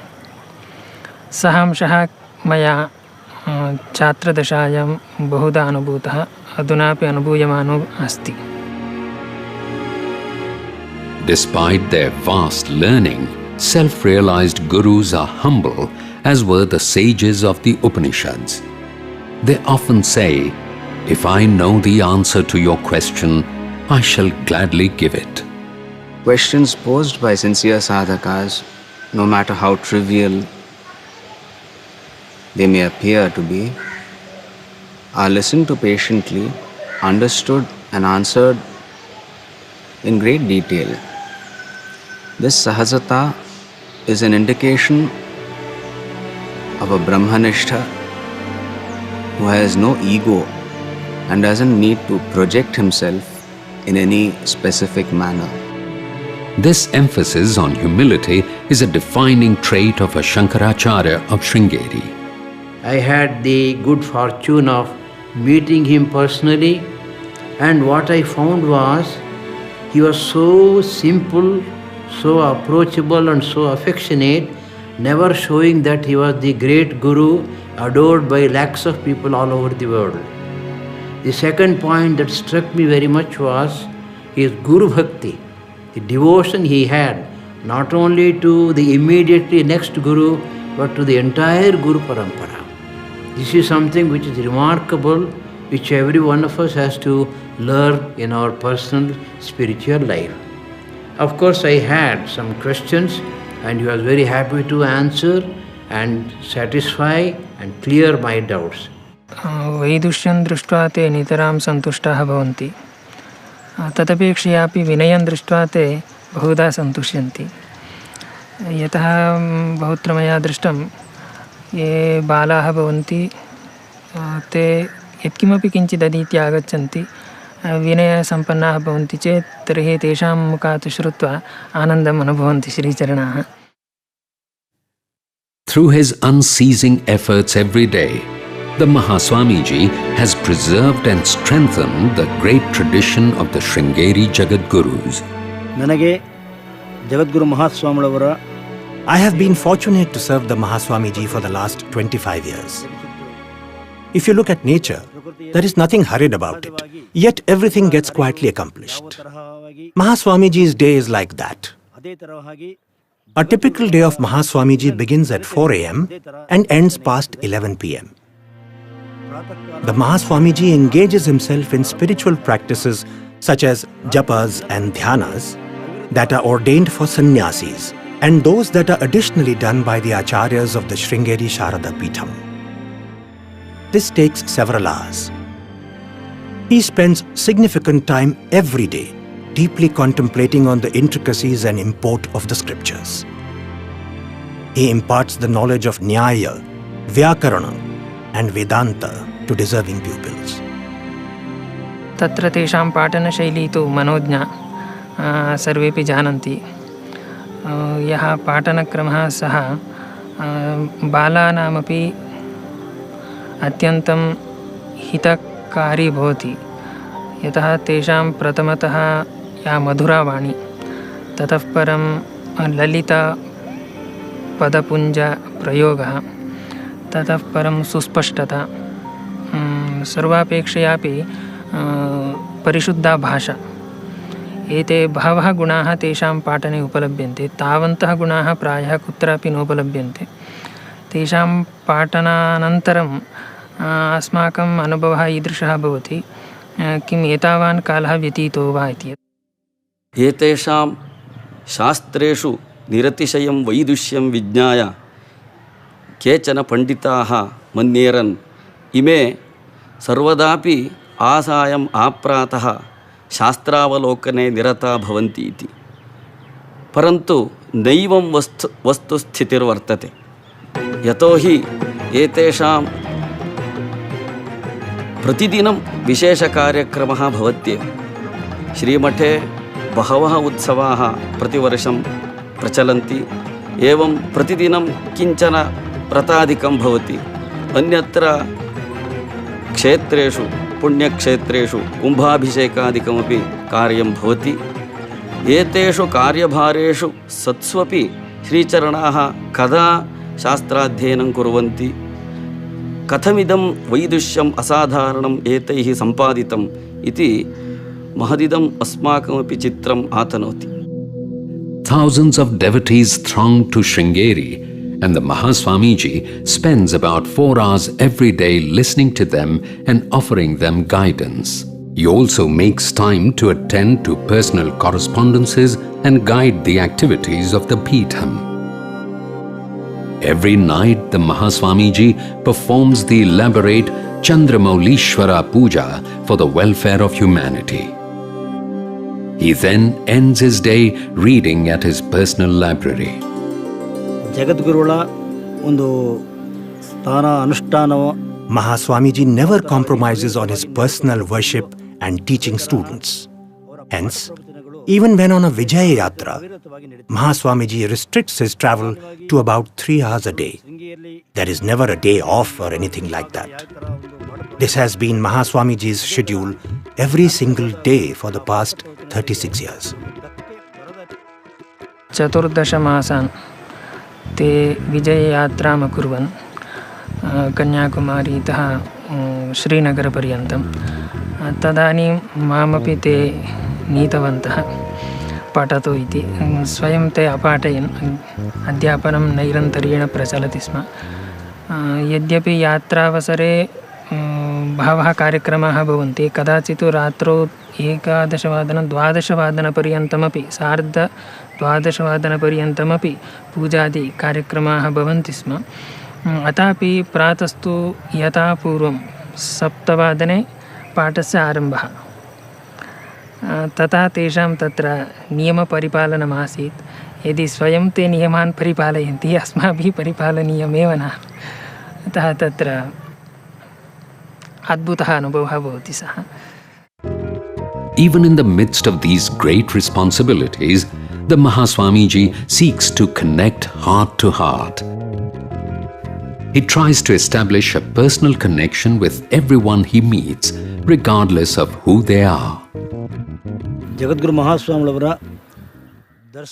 सः अंशः मया छात्रदशायां बहुधा अनुभूतः, अधुनापि अनुभूयमानो अस्ति. Despite their vast learning, self-realized gurus are humble, as were the sages of the Upanishads. They often say, "If I know the answer to your question, I shall gladly give it." Questions posed by sincere sadhakas, no matter how trivial they may appear to be, are listened to patiently, understood and answered in great detail. This sahajata is an indication of a brahmanishta who has no ego and doesn't need to project himself in any specific manner. This emphasis on humility is a defining trait of a Shankaracharya of Sringeri. I had the good fortune of meeting him personally, and what I found was he was so simple, so approachable and so affectionate, never showing that he was the great guru adored by lakhs of people all over the world. The second point that struck me very much was his Guru Bhakti, the devotion he had not only to the immediately next Guru but to the entire Guru Parampara. This is something which is remarkable, which every one of us has to learn in our personal spiritual life. Of course, I had some questions and he was very happy to answer and satisfy and clear my doubts. वैदुष्यं दृष्ट्वा ते नितरां सन्तुष्टाः भवन्ति, तदपेक्षयापि विनयं दृष्ट्वा ते बहुधा सन्तुष्यन्ति. यतः बहुत्र मया दृष्टं ये बालाः भवन्ति ते यत्किमपि किञ्चित् अधीत्य आगच्छन्ति, विनयसम्पन्नाः भवन्ति चेत् तर्हि तेषां मुखात् श्रुत्वा आनन्दम् अनुभवन्ति श्रीचरणाः. Through his unceasing efforts every day, the Mahaswamiji has preserved and strengthened the great tradition of the Sringeri Jagadgurus. I have been fortunate to serve the Mahaswamiji for the last 25 years. If you look at nature, there is nothing hurried about it, yet everything gets quietly accomplished. Mahaswamiji's day is like that. A typical day of Mahaswamiji begins at 4 a.m. and ends past 11 p.m. The Mahaswamiji engages himself in spiritual practices such as japas and dhyanas that are ordained for sannyasis and those that are additionally done by the acharyas of the Sringeri Sharada Peetham. This takes several hours. He spends significant time every day deeply contemplating on the intricacies and import of the scriptures. He imparts the knowledge of Nyaya, Vyakarana and Vedanta to deserving pupils. तत्र तेषां पाठनशैली तु मनोज्ञा सर्वेपि जानन्ति. यः पाठनक्रमः सः बालानामपि अत्यन्तं हितकारी भवति. यतः तेषां प्रथमतः या मधुरावाणी, ततः परं ललितपदपुञ्जप्रयोगः, ततः परं सुस्पष्टता, सर्वापेक्षयापि परिशुद्धा भाषा. एते बहवः गुणाः तेषां पाठने उपलभ्यन्ते. तावन्तः गुणाः प्रायः कुत्रापि नोपलभ्यन्ते. तेषां पाठनानन्तरम् अस्माकम् अनुभवः ईदृशः भवति, किम् एतावान् कालः व्यतीतो वा इति. एतेषां शास्त्रेषु निरतिशयं वैदुष्यं विज्ञाय केचन पण्डिताः मन्येरन् इमे सर्वदापि आसायम् आप्रातः शास्त्रावलोकने निरता भवन्ति इति. परन्तु नैवं वस्तुस्थितिर्वर्तते. यतोहि एतेषां प्रतिदिनं विशेषकार्यक्रमः भवत्येव. श्रीमठे बहवः उत्सवाः प्रतिवर्षं प्रचलन्ति. एवं प्रतिदिनं किञ्चन व्रतादिकं भवति. अन्यत्र क्षेत्रेषु पुण्यक्षेत्रेषु कुम्भाभिषेकादिकमपि कार्यं भवति. एतेषु कार्यभारेषु सत्स्वपि श्रीचरणाः कदा शास्त्राध्ययनं कुर्वन्ति, कथमिदं वैदुष्यम् असाधारणम् एतैः सम्पादितम् इति महदिदम् अस्माकमपि चित्रम् आतनोति. Thousands of devotees throng to Sringeri, and the Mahaswamiji spends about 4 hours every day listening to them and offering them guidance. He also makes time to attend to personal correspondences and guide the activities of the Peetham. Every night the Mahaswamiji performs the elaborate Chandramaulishwara Puja for the welfare of humanity. He then ends his day reading at his personal library. Mahaswamiji never compromises on his personal worship and teaching students. Hence, even when on a Vijaya Yatra, Mahaswamiji restricts his travel to about 3 hours a day. There is never a day off or anything like that. This has been Mahaswamiji's schedule every single day for the past 36 years. चतुर्दश मासान् ते विजययात्राम् अकुर्वन् कन्याकुमारीतः श्रीनगरपर्यन्तं. तदानीं मामपि ते नीतवन्तः पठतु इति. स्वयं ते अपाठयन्. अध्यापनं नैरन्तर्येण प्रचलति स्म. यद्यपि यात्रावसरे बहवः कार्यक्रमाः भवन्ति, कदाचित् रात्रौ 11-12-पर्यन्तमपि सार्ध-12-पर्यन्तमपि पूजादि कार्यक्रमाः भवन्ति स्म। अथापि प्रातस्तु यथा पूर्वं 7 पाठस्य आरम्भः, तथा तेषां तत्र नियमपरिपालनमासीत्। यदि स्वयं ते नियमान् परिपालयन्ति, अस्माभिः परिपालनीयमेव न। अतः तत्र अद्भुतः अनुभवः भवति सः। Even in the midst of these great responsibilities, the Mahaswamiji seeks to connect heart to heart. He tries to establish a personal connection with everyone he meets, regardless of who they are.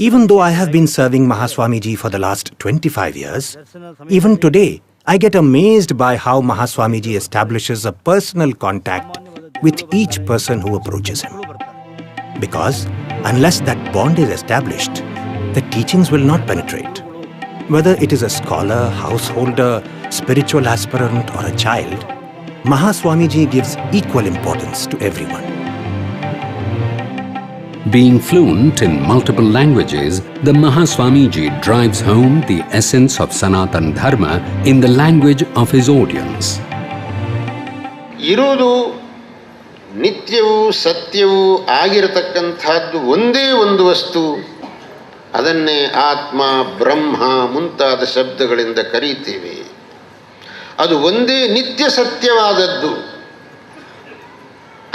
Even though I have been serving Mahaswamiji for the last 25 years, even today I get amazed by how Mahaswamiji establishes a personal contact with each person who approaches him. Because unless that bond is established, the teachings will not penetrate. Whether it is a scholar, householder, spiritual aspirant or a child, Mahaswamiji gives equal importance to everyone. Being fluent in multiple languages, the Mahaswamiji drives home the essence of Sanatana Dharma in the language of his audience. ಇರುವುದು ನಿತ್ಯವೂ ಸತ್ಯವೂ ಆಗಿರತಕ್ಕಂಥದ್ದು ಒಂದೇ ಒಂದು ವಸ್ತು, ಅದನ್ನೇ ಆತ್ಮ, ಬ್ರಹ್ಮ ಮುಂತಾದ ಶಬ್ದಗಳಿಂದ ಕರೀತೇವೆ. ಅದು ಒಂದೇ ನಿತ್ಯ ಸತ್ಯವಾದದ್ದು.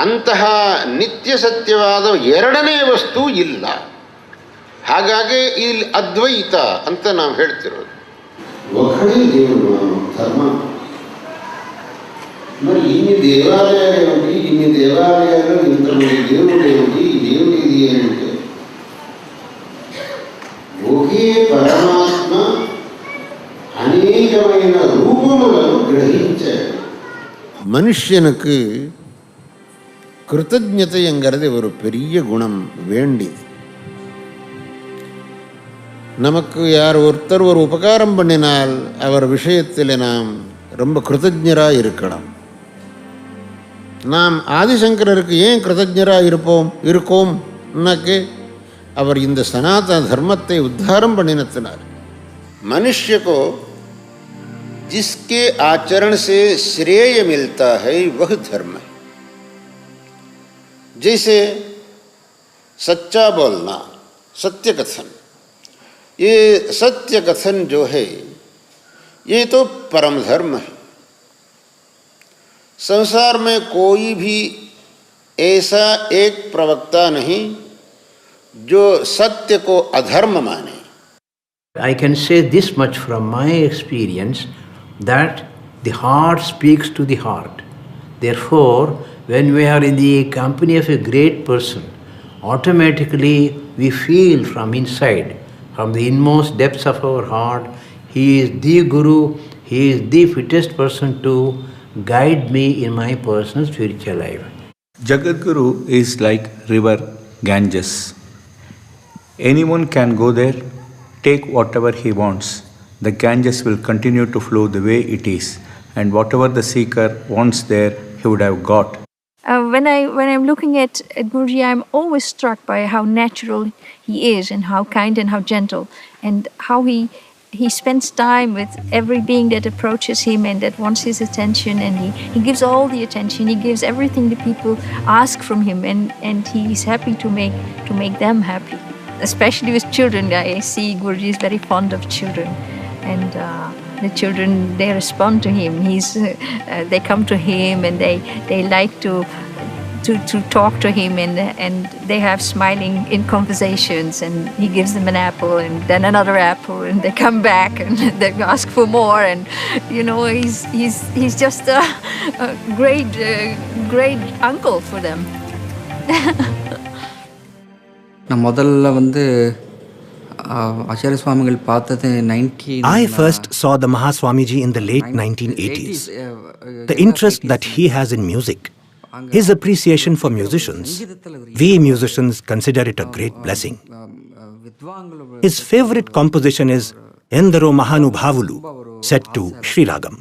ಅಂತಹ ನಿತ್ಯ ಸತ್ಯವಾದ ಎರಡನೇ ವಸ್ತು ಇಲ್ಲ. ಹಾಗಾಗಿ ಇಲ್ಲಿ ಅದ್ವೈತ ಅಂತ ನಾವು ಹೇಳ್ತಿರೋದು. ఒకడే దేవుడు ధర్మ. మరి ఇన్ని దేవాలయాలు ఏమిటి, ఇన్ని దేవాలయాలు ఇంతమంది దేవుడు ఏమిటి, దేవుడు ఇది అంటే ఒకే పరమాత్మ అనేకమైన రూపములను గ్రహించాడు. மனுஷனுக்கு கிருத்தஜ்ஞதைங்கிறது ஒரு பெரிய குணம் வேண்டியது. நமக்கு யார் ஒருத்தர் ஒரு உபகாரம் பண்ணினால் அவர் விஷயத்தில் நாம் ரொம்ப கிருத்தஜ்ஞராக இருக்கலாம். நாம் ஆதிசங்கரருக்கு ஏன் கிருத்தஜ்ஞராக இருக்கோம்னாக்கே அவர் இந்த சனாதன தர்மத்தை உத்தாரம் பண்ணினத்தினார். मनुष्य को जिसके आचरण से श्रेय मिलता है वह धर्म है. जैसे सच्चा बोलना, सत्य कथन, ये सत्य कथन जो है ये तो परम धर्म है. संसार में कोई भी ऐसा एक प्रवक्ता नहीं जो सत्य को अधर्म माने. I can say this much from my experience, that the heart speaks to the heart. Therefore, when we are in the company of a great person, automatically we feel from inside, from the inmost depths of our heart, he is the Guru, he is the fittest person to guide me in my personal spiritual life. Jagadguru is like river Ganges. Anyone can go there, take whatever he wants. The Ganges will continue to flow the way it is, and whatever the seeker wants there, he would have got. When I'm looking at Guruji, I'm always struck by how natural he is, and how kind and how gentle, and how he spends time with every being that approaches him and that wants his attention, and he gives all the attention. He gives everything the people ask from him, and he is happy to make them happy. Especially with children, I see Guruji is very fond of children, and the children, they respond to him. They come to him and they like to talk to him, and they have smiling in conversations, and he gives them an apple and then another apple, and they come back and they ask for more, and he's just a great uncle for them. I first saw the Mahaswamiji in the late 1980s. The interest that he has in music, his appreciation for musicians, we musicians consider it a great blessing. His favorite composition is Endaro Mahanubhavulu said to Sri Ragam,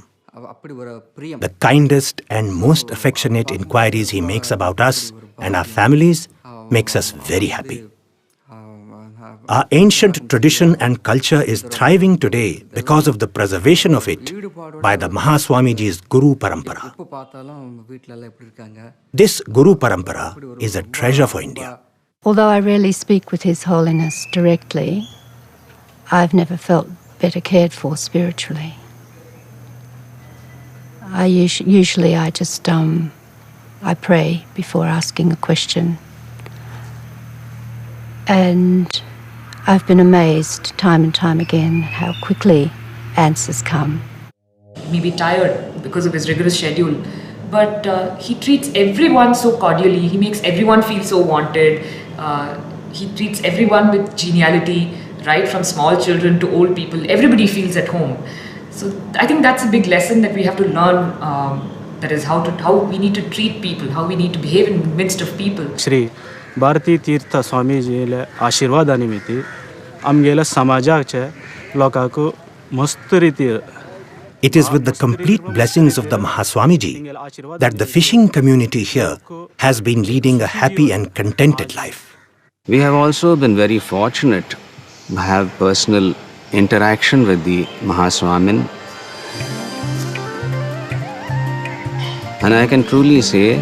"The kindest and most affectionate inquiries he makes about us and our families makes us very happy. Our ancient tradition and culture is thriving today because of the preservation of it by the Mahaswamiji's Guru Parampara. This Guru Parampara is a treasure for India." Although I rarely speak with His Holiness directly, I've never felt better cared for spiritually. Usually I just I pray before asking a question, and I've been amazed time and time again how quickly answers come. He may be tired because of his rigorous schedule, but he treats everyone so cordially. He makes everyone feel so wanted. He treats everyone with geniality, right from small children to old people. Everybody feels at home. So I think that's a big lesson that we have to learn. That is how we need to treat people, how we need to behave in the midst of people. Shri Bharti तीर्थ स्वामीजीले आशीर्वादानिमित्त आमगेल्या समाजाचे लोकांक मस्त रीती. It is with the complete blessings of the Mahaswamiji that the fishing community here has been leading a happy and contented life. We have also been very fortunate to have personal interaction with the Mahaswamin. And I can truly say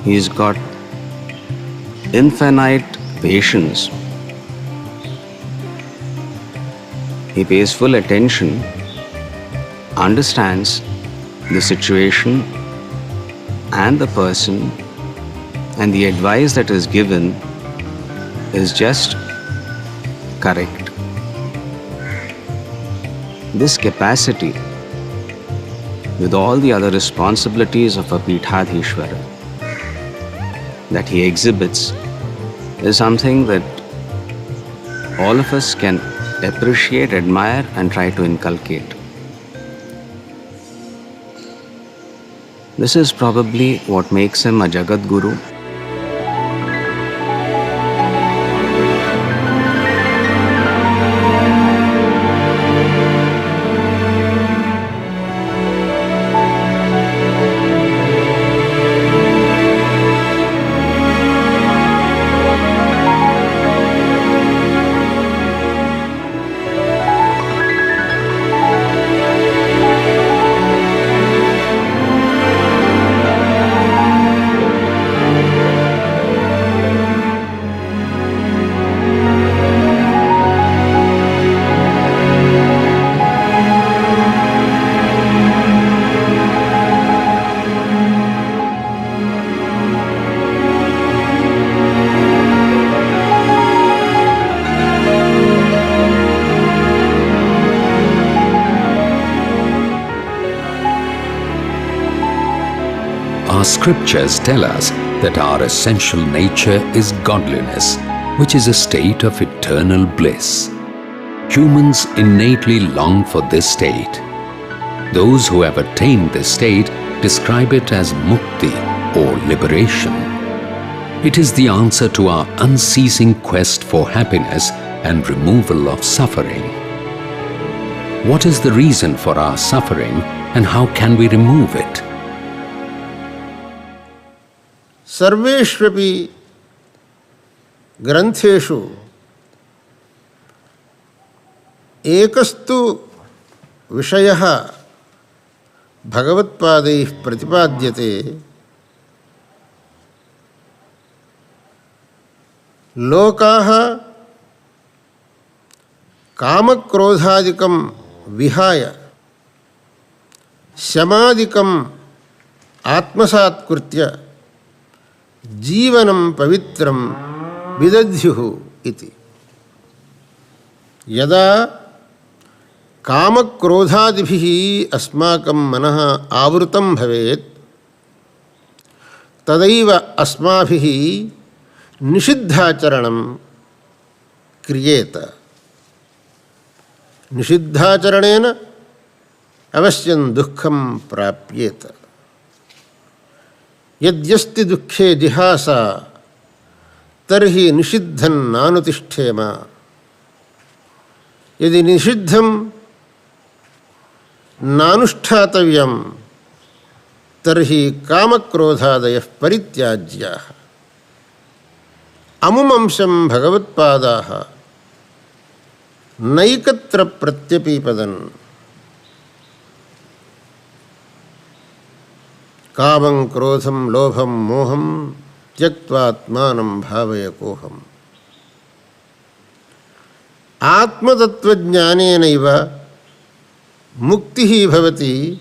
he's got infinite patience. He pays full attention, understands the situation and the person, and the advice that is given is just correct. This capacity, with all the other responsibilities of a Peethadhishwara that he exhibits, is something that all of us can appreciate, admire, and try to inculcate. This is probably what makes him a Jagat Guru. Our scriptures tell us that our essential nature is godliness, which is a state of eternal bliss. Humans innately long for this state. Those who have attained this state describe it as mukti or liberation. It is the answer to our unceasing quest for happiness and removal of suffering. What is the reason for our suffering and how can we remove it? सर्वेष्वपि ग्रंथेषु एकस्तु विषयः भगवत्पादैः प्रतिपाद्यते लोकाः कामक्रोधादिकं विहाय शमादिकं आत्मसात्कृत्य जीवनं पवित्रं विदध्युः इति। यदा कामक्रोधादिभिः अस्माकं मनः आवृतं भवेत् तदैव अस्माभिः निषिद्धाचरणं क्रियेत। निषिद्धाचरणेन अवश्यं दुःखं प्राप्येत। यद्यस्ति दुःखे जिहासा तर्हि निषिद्धं नानुतिष्ठेम यदि निषिद्धं नानुष्ठातव्यं तर्हि कामक्रोधादयः परित्याज्याः। अमुमंशं भगवत्पादाः नैकत्र प्रत्यपीपदन्। कामं क्रोधं लोभं मोहं त्यक्त्वात्मानं भावय कोहम्। आत्मतत्त्वज्ञानेनैव मुक्तिः भवति,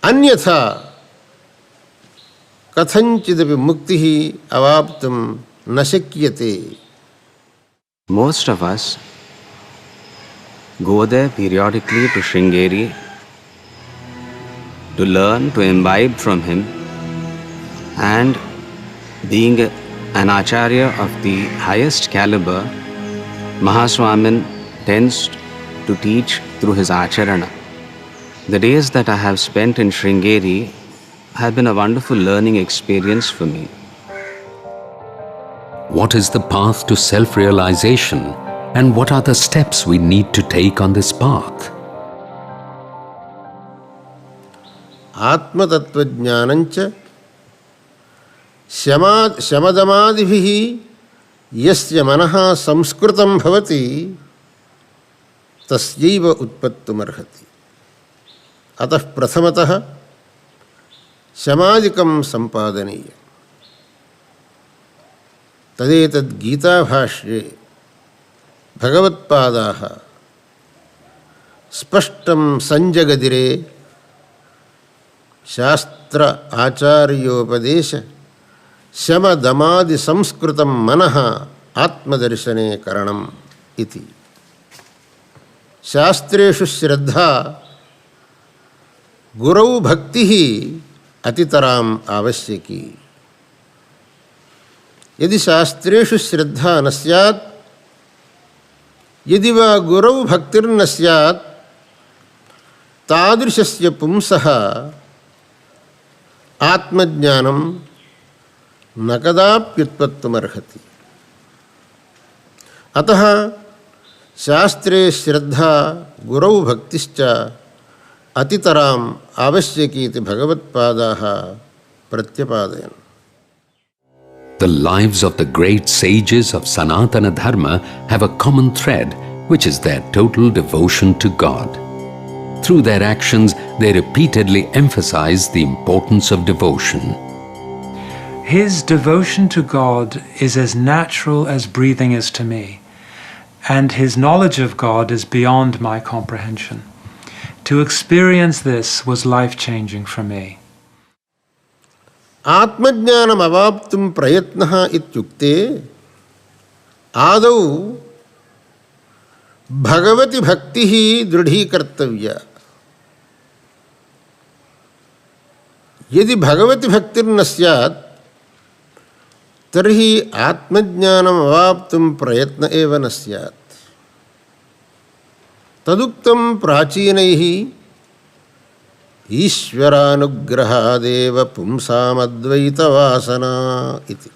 अन्यथा कथञ्चिदपि मुक्तिः अवाप्तुं न शक्यते। Most of us go there periodically to Sringeri to learn, to imbibe from him, and being an acharya of the highest caliber, Mahaswamin tends to teach through his acharana. The days that I have spent in Sringeri have been a wonderful learning experience for me. What is the path to self-realization, and what are the steps we need to take on this path? आत्मतत्त्वज्ञानञ्च शमदमादिभिः यस्य मनः संस्कृतं भवति तस्यैव उत्पत्तुमर्हति। अतः प्रथमतः शमादिकं सम्पादनीयम्। तदेतद् गीताभाष्ये भगवत्पादाः स्पष्टं संजगदिरे शास्त्र आचार्योपदेश शमदमादि संस्कृतं मनः आत्मदर्शने करणम् इति। शास्त्रेषु श्रद्धा गुरौ भक्तिः अतितराम् आवश्यकी। यदि शास्त्रेषु श्रद्धा न स्यात्, यदि वा गुरौ भक्तिर्न स्यात्, तादृशस्य पुंसः आत्मज्ञानं न कदाप्युत्पत्तुमर्हति। अतः शास्त्रे श्रद्धा गुरौ भक्तिश्च अतितराम् आवश्यकी इति भगवत्पादाः प्रत्यपादयन्। The lives of the great sages of Sanatana Dharma have a common thread, which is their total devotion to God. Through their actions, they repeatedly emphasize the importance of devotion. His devotion to God is as natural as breathing is to me, and his knowledge of God is beyond my comprehension. To experience this was life-changing for me. आत्मज्ञानम् अवाप्तुं प्रयत्नः इत्युक्ते आदौ भगवति भक्तिः दृढीकर्तव्या। यदि भगवति भक्तिर्न स्यात् तर्हि आत्मज्ञानम् अवाप्तुं प्रयत्न एव न स्यात्। तदुक्तं प्राचीनैः ईश्वरानुग्रहादेव पुंसामद्वैतवासना इति।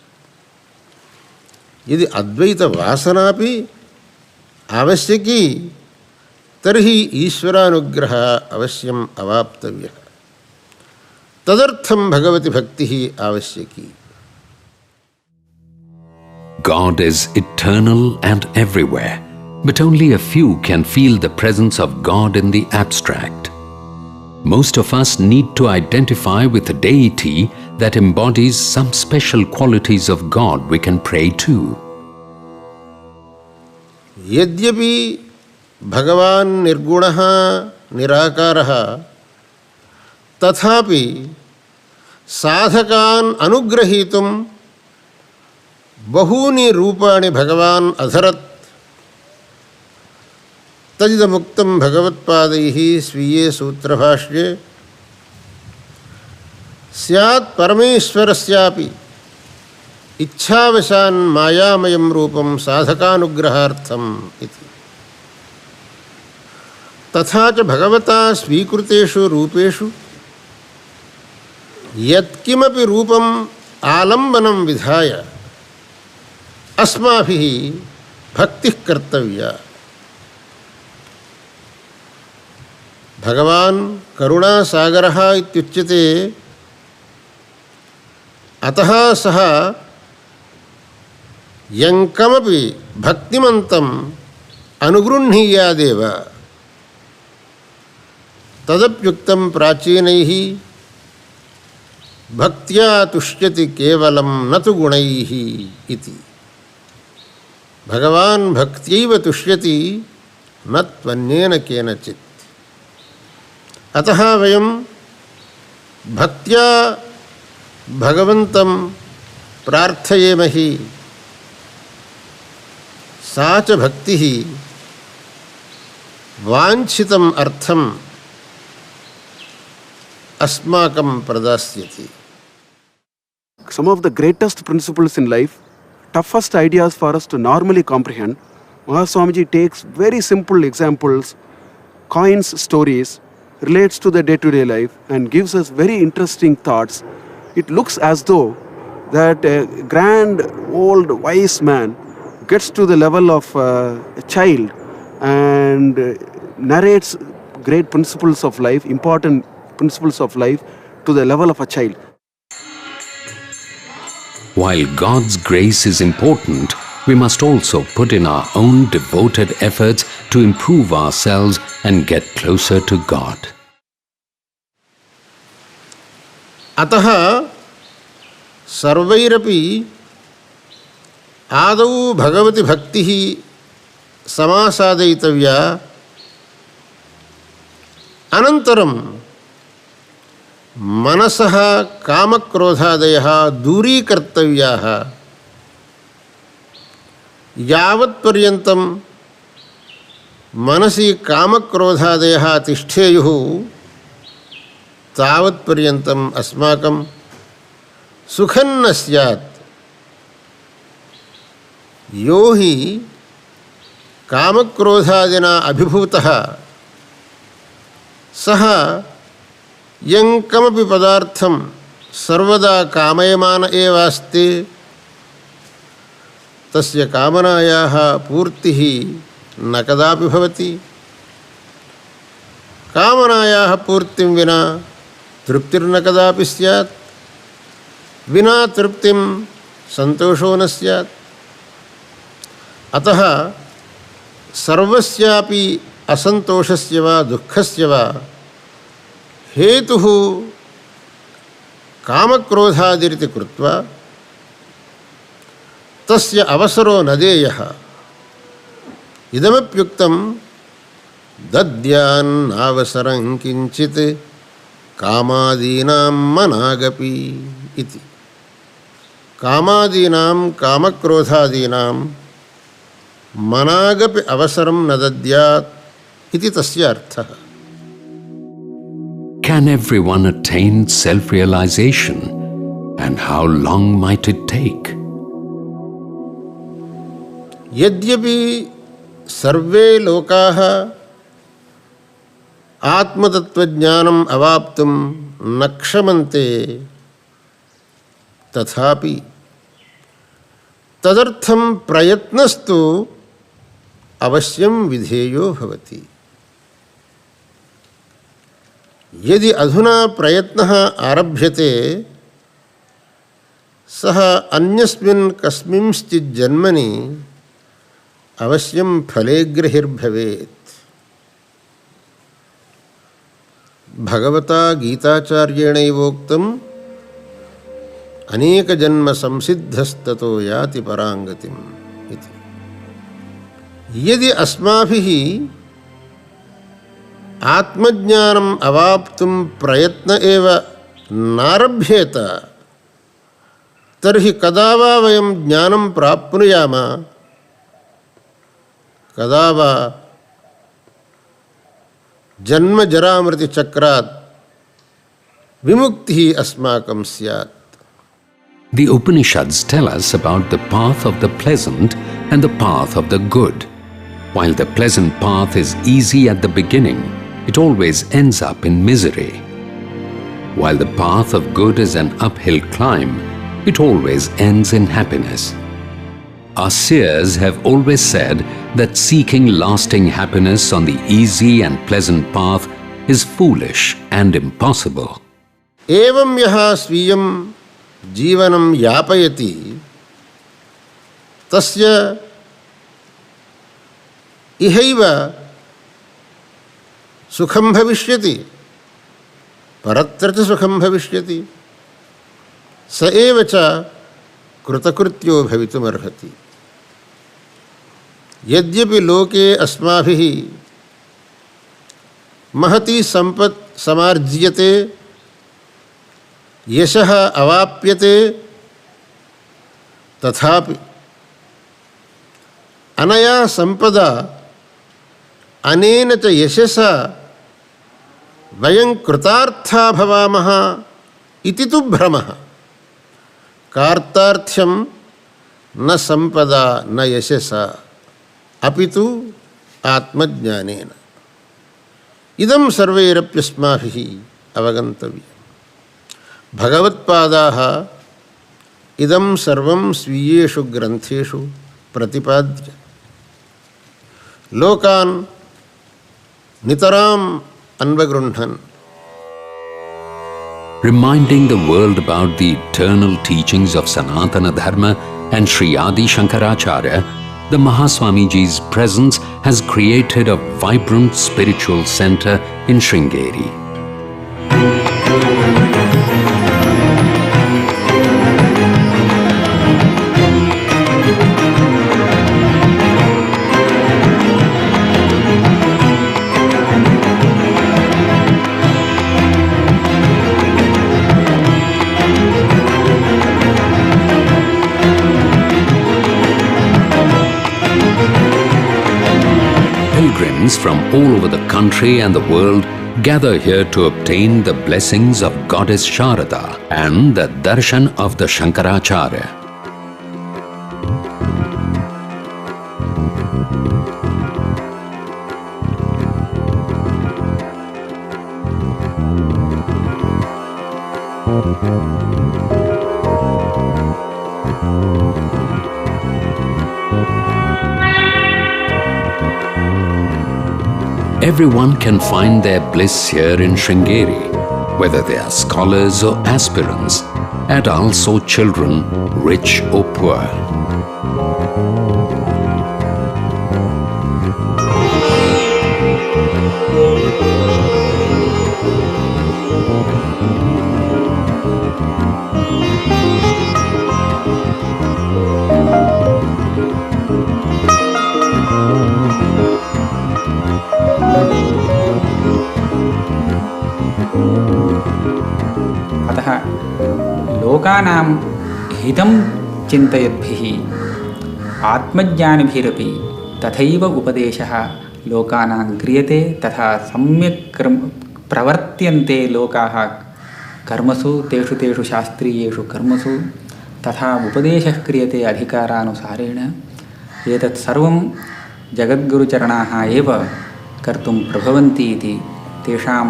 यदि अद्वैतवासनापि आवश्यकी तर्हि ईश्वरानुग्रहः अवश्यम् अवाप्तव्यः। तदर्थं भगवति भक्तिः आवश्यकी। God is eternal and everywhere, but only a few can feel the presence of God in the abstract. Most of us need to identify with a deity that embodies some special qualities of God we can pray to. यद्यपि भगवान् निर्गुणः निराकारः, तथापि साधकान् अनुग्रहीतुं बहूनि रूपाणि भगवान् अधरत्। तदिदमुक्तं भगवत्पादैः स्वीये सूत्रभाष्ये स्यात् परमेश्वरस्यापि इच्छावशान् मायामयं रूपं साधकानुग्रहार्थम् इति। तथा च भगवता स्वीकृतेषु रूपेषु यत्किमपि रूपम् आलम्बनं विधाय अस्माभिः भक्तिः कर्तव्या। भगवान् करुणासागरः इत्युच्यते। अतः सः यङ्कमपि भक्तिमन्तम् अनुगृह्णीयादेव। तदप्युक्तं प्राचीनैः भक्त्या तुष्यति केवलं न तु गुणैः इति। भगवान् भक्त्यैव तुष्यति न त्वन्येन केनचित्। अतः वयं भक्त्या भगवन्तं प्रार्थयेमहि। सा च भक्तिः वाञ्छितम् अर्थम् अस्माकं प्रदास्यति। Some of the greatest principles in life, toughest ideas for us to normally comprehend, Mahaswamiji takes very simple examples, coins stories, relates to the day-to-day life and gives us very interesting thoughts. It looks as though that a grand, old, wise man gets to the level of a child and narrates great principles of life, important principles of life to the level of a child. While God's grace is important, we must also put in our own devoted efforts to improve ourselves and get closer to God. अतः सर्वैरपि आदौ भगवति भक्तिः समासादयितव्या, अनन्तरं मनसः कामक्रोधादयः दूरीकर्तव्याः। यावत्पर्यन्तं मनसि कामक्रोधादयः तिष्ठेयुः तावत्पर्यन्तम् अस्माकं सुखं न स्यात्। यो हि कामक्रोधादिना अभिभूतः सः यं कमपि पदार्थं सर्वदा कामयमान एव अस्ति, तस्य कामनायाः पूर्तिः न कदापि भवति। कामनायाः पूर्तिं विना तृप्तिर्न कदापि स्यात्, विना तृप्तिं सन्तोषो न स्यात्। अतः सर्वस्यापि असन्तोषस्य वा दुःखस्य वा हेतुः कामक्रोधादिरिति कृत्वा तस्य अवसरो न देयः। इदमप्युक्तं दद्यान्नावसरं किञ्चित् कामादीनां मनागपि इति। कामादीनां कामक्रोधादीनां मनागपि अवसरं न दद्यात् इति तस्य अर्थः। Can everyone attain self-realization, and how long might it take? यद्यपि सर्वे लोकाः आत्मतत्त्वज्ञानम् अवाप्तुं न क्षमन्ते, तथापि तदर्थं प्रयत्नस्तु अवश्यं विधेयो भवति। यदि अधुना प्रयत्नः आरभ्यते, सः अन्यस्मिन् कस्मिंश्चित् जन्मनि अवश्यं फलेग्रहिर्भवेत्। भगवता गीताचार्येणैवोक्तम् अनेकजन्म संसिद्धस्ततो याति पराङ्गतिम् इति। यदि अस्माभिः आत्मज्ञानम् अवाप्तुं प्रयत्न एव नारभ्येत, तर्हि कदा वा वयं ज्ञानं प्राप्नुयाम, कदा वा जन्मजरामृतिचक्रात् विमुक्तिः अस्माकं स्यात्। The Upanishads tell us about the path of the pleasant and the path of the good. While the pleasant path is easy at the beginning, it always ends up in misery. While the path of good is an uphill climb, it always ends in happiness. Our seers have always said that seeking lasting happiness on the easy and pleasant path is foolish and impossible. एवं यः स्वीयं जीवनं यापयति तस्य इहैव सुखं भविष्यति परत्र च सुखं भविष्यति स एव च कृतकृत्यो भवितुमर्हति। यद्यपि लोके अस्माभिः महती संपत् समार्ज्यते यशः अवाप्यते तथापि अनया संपदा अनेन च यशसा वयं कृतार्था भवामः इति तु भ्रमः। कार्तार्थ्यं न संपदा न यशसा अपितु आत्मज्ञानेन। इदं सर्वैरप्यस्माभिः अवगन्तव्यम्। भगवत्पादाः इदं सर्वं स्वीयेषु ग्रन्थेषु प्रतिपाद्य लोकान् नितराम् अन्वगृह्णन्। Reminding the world about the eternal teachings of Sanatana Dharma and Sri Adi Shankaracharya, the Mahaswamiji's presence has created a vibrant spiritual center in Sringeri. Pilgrims from all over the country and the world gather here to obtain the blessings of Goddess Sharada and the darshan of the Shankaracharya. Everyone can find their bliss here in Sringeri, whether they are scholars or aspirants, adults or children, rich or poor. अतः लोकानां हितं चिन्तयद्भिः आत्मज्ञानिभिरपि तथैव उपदेशः लोकानां क्रियते तथा सम्यक् प्रवर्त्यन्ते लोकाः कर्मसु तेषु तेषु शास्त्रीयेषु कर्मसु तथा उपदेशः क्रियते अधिकारानुसारेण। एतत् सर्वं जगद्गुरुचरणाः एव कर्तुं प्रभवन्ति इति तेषां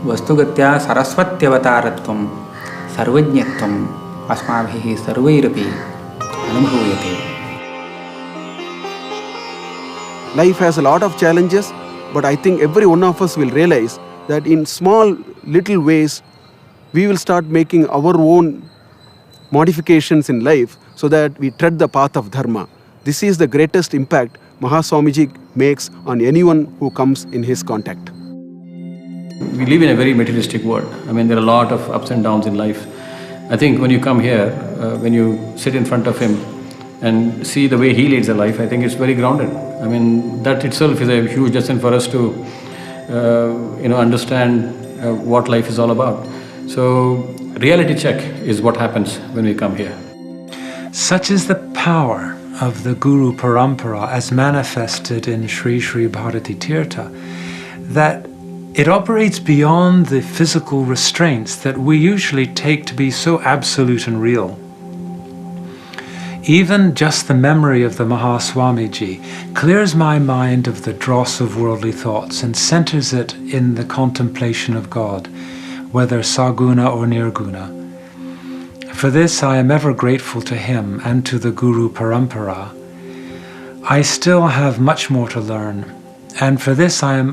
वस्तुगत्या सरस्वत्यवतारत्वं सर्वज्ञत्वम् अस्माभिः सर्वैरपि अनुभूयते। Life has a lot of challenges, but I think every one of us will realize that in small little ways we will start making our own modifications in life so that we tread the path of dharma. This is the greatest impact Mahaswamiji makes on anyone who comes in his contact. We live in a very materialistic world. I mean, there are a lot of ups and downs in life. I think when you come here, when you sit in front of him and see the way he leads a life, I think it's very grounded. I mean, that itself is a huge lesson for us to, understand what life is all about. So, reality check is what happens when we come here. Such is the power of the Guru Parampara as manifested in Sri Sri Bharati Tirtha, that it operates beyond the physical restraints that we usually take to be so absolute and real. Even just the memory of the Mahaswamiji clears my mind of the dross of worldly thoughts and centers it in the contemplation of God, whether saguna or nirguna. For this I am ever grateful to him and to the Guru Parampara. I still have much more to learn, and for this I am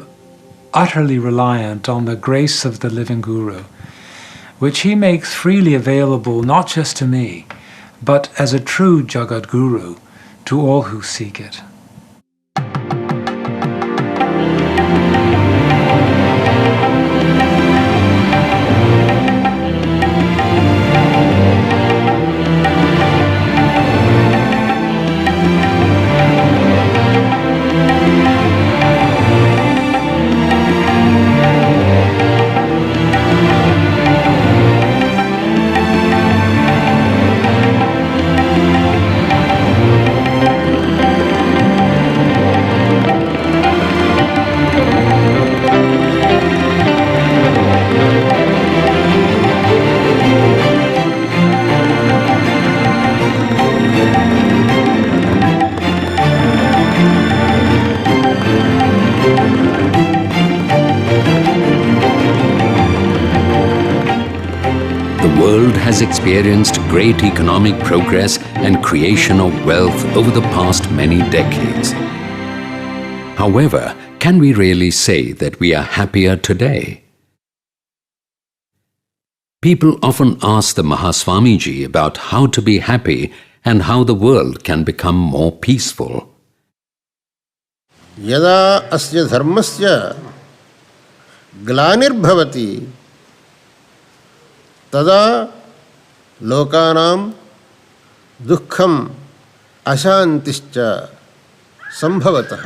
utterly reliant on the grace of the living Guru, which he makes freely available not just to me, but as a true Jagat Guru to all who seek it. Has experienced great economic progress and creation of wealth over the past many decades. However, can we really say that we are happier today? People often ask the Mahaswamiji about how to be happy and how the world can become more peaceful. Yada asya dharmasya glanirbhavati tada लोकानां दुःखम् अशान्तिश्च संभवतः।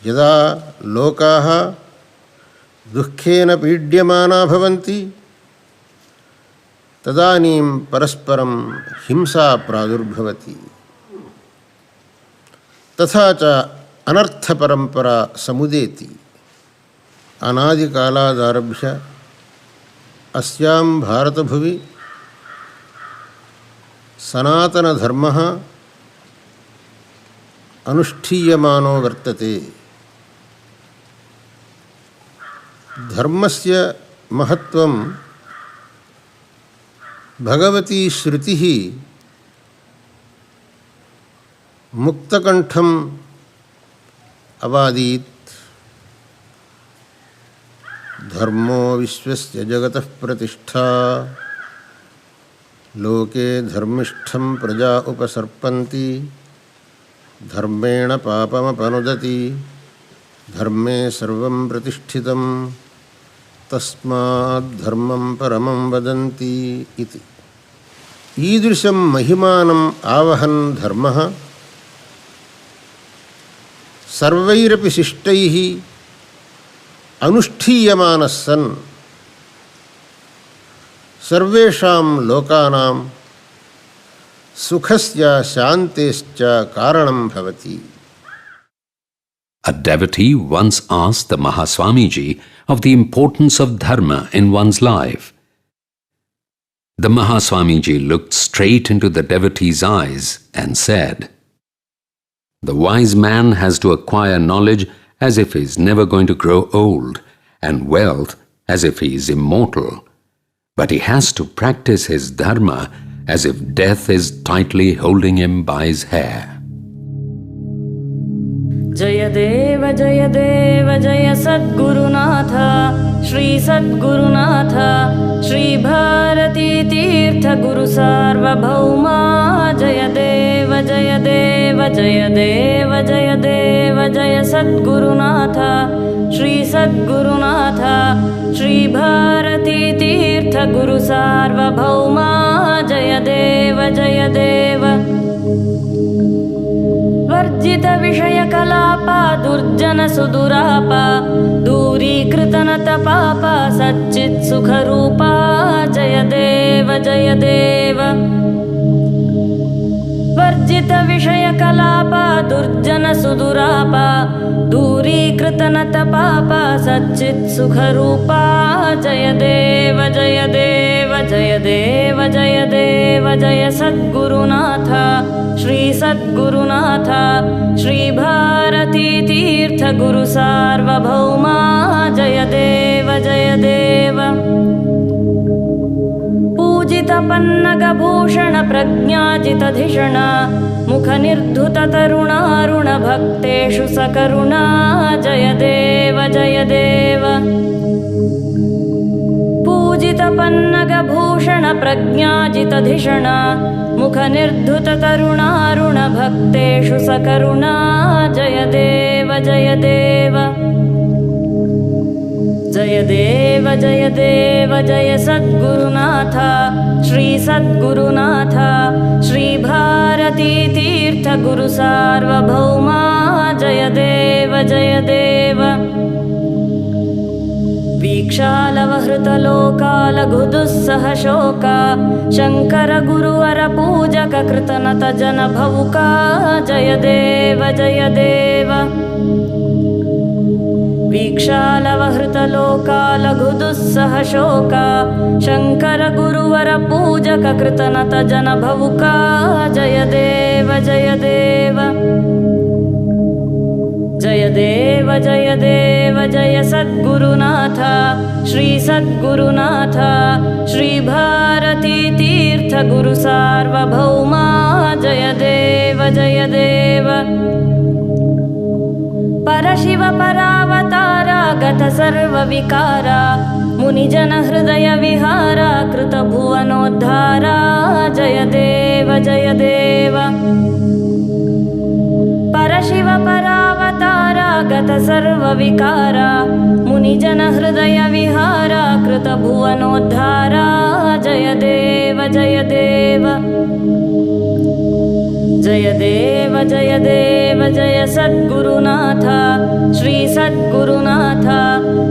यदा लोकाः दुःखेन पीड्यमाना भवन्ति तदानीं परस्परं हिंसा प्रादुर्भवति। तथा च अनर्थपरम्परा समुदेति। अनादिकालादारभ्य अस्यां भारतभुवि सनातनधर्मः अनुष्ठीयमानो वर्तते। धर्मस्य महत्त्वं भगवती श्रुतिः मुक्तकण्ठम् अवादीत्। धर्मो विश्वस्य जगतः प्रतिष्ठा लोके धर्मिष्ठं प्रजा उपसर्पन्ति धर्मेण पापमपनुदति धर्मे सर्वं प्रतिष्ठितं तस्माद् धर्मं परमं वदन्ति इति। ईदृशं महिमानम् आवहन् धर्मः सर्वैरपि शिष्टैः अनुष्ठीयमानः सन् सर्वेषां लोकानां सुखस्य शान्तेश्च कारणं भवति। A devotee once asked the Mahaswamiji of the importance of dharma in one's life. The Mahaswamiji looked straight into the devotee's eyes and said, "The wise man has to acquire knowledge as if he is never going to grow old, and wealth as if he is immortal. But he has to practice his dharma as if death is tightly holding him by his hair." जय देव जय सद्गुरुनाथ श्री सद्गुरुनाथ श्री भारती तीर्थ गुरु सार्वभौमा जय देव जय देव जय देव जय देव जय सद्गुरुनाथ श्री सद्गुरुनाथ श्री भारती तीर्थ गुरु सार्वभौमा जय देव जय देव। वर्जित विषय कलापा दुर्जन सुदुरापा दूरीकृत नत पापा सच्चित् सुख रूपा जय देव जय देव। वर्जित विषय कलापा दुर्जन सुदुरापा दूरीकृत नत पापा सच्चित् सुख रूपा जय देव जय देव जय देव जय देव जय सद्गुरुनाथ श्री सद्गुरुनाथ श्री भारती तीर्थ गुरु सार्वभौमा जय देव जय देव। पूजितपन्नगभूषण प्रज्ञाजितधिषण मुखनिर्धुत तरुणारुण भक्तेषु सकरुणा जय देव जय देव। पूजितपन्नगभूषण प्रज्ञाजितधिषण मुखनिर्धुत तरुणारुण भक्तेषु सकरुणा जय देव जय देव। जय देव जय देव जय सद्गुरुनाथ श्री सद्गुरुनाथ श्री भारती तीर्थ गुरु सार्वभौमा जय देव जय देव। वीक्षालवहृतलोकालघुदुस्सह शोका शङ्कर गुरुवर पूजक कृतनत जन भवुका जय देव जय देव। वीक्षालवहृतलोकालघुदुस्सह शोका शङ्कर गुरुवर पूजक कृतनत जन भवुका जय देव जय देव। जय देव जय देव जय सद्गुरुनाथ श्री सद्गुरुनाथ श्री भारती तीर्थ गुरु सार्वभौमा जय देव जय देव। परशिव परावतारा गत सर्वविकारा मुनिजन हृदय विहारा कृत भुवनोद्धारा जय देव जय देव। परशिव परावतारा गत सर्वविकारा मुनिजन हृदय विहारा कृत भुवनोद्धारा जय देव जय देव। जय देव जय देव जय सद्गुरुनाथ श्री सद्गुरुनाथ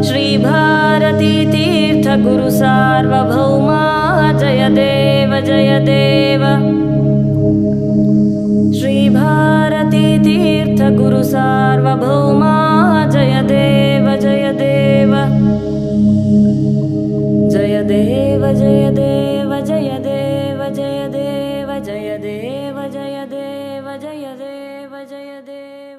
श्री भारती तीर्थ गुरु सार्वभौमा जय देव जय देव। श्री भारती तीर्थ गुरु सार्वभौमा जय देव जय देव। जय देव जय देव जय देव जय देव जय देव जय देव जय देव जय देव।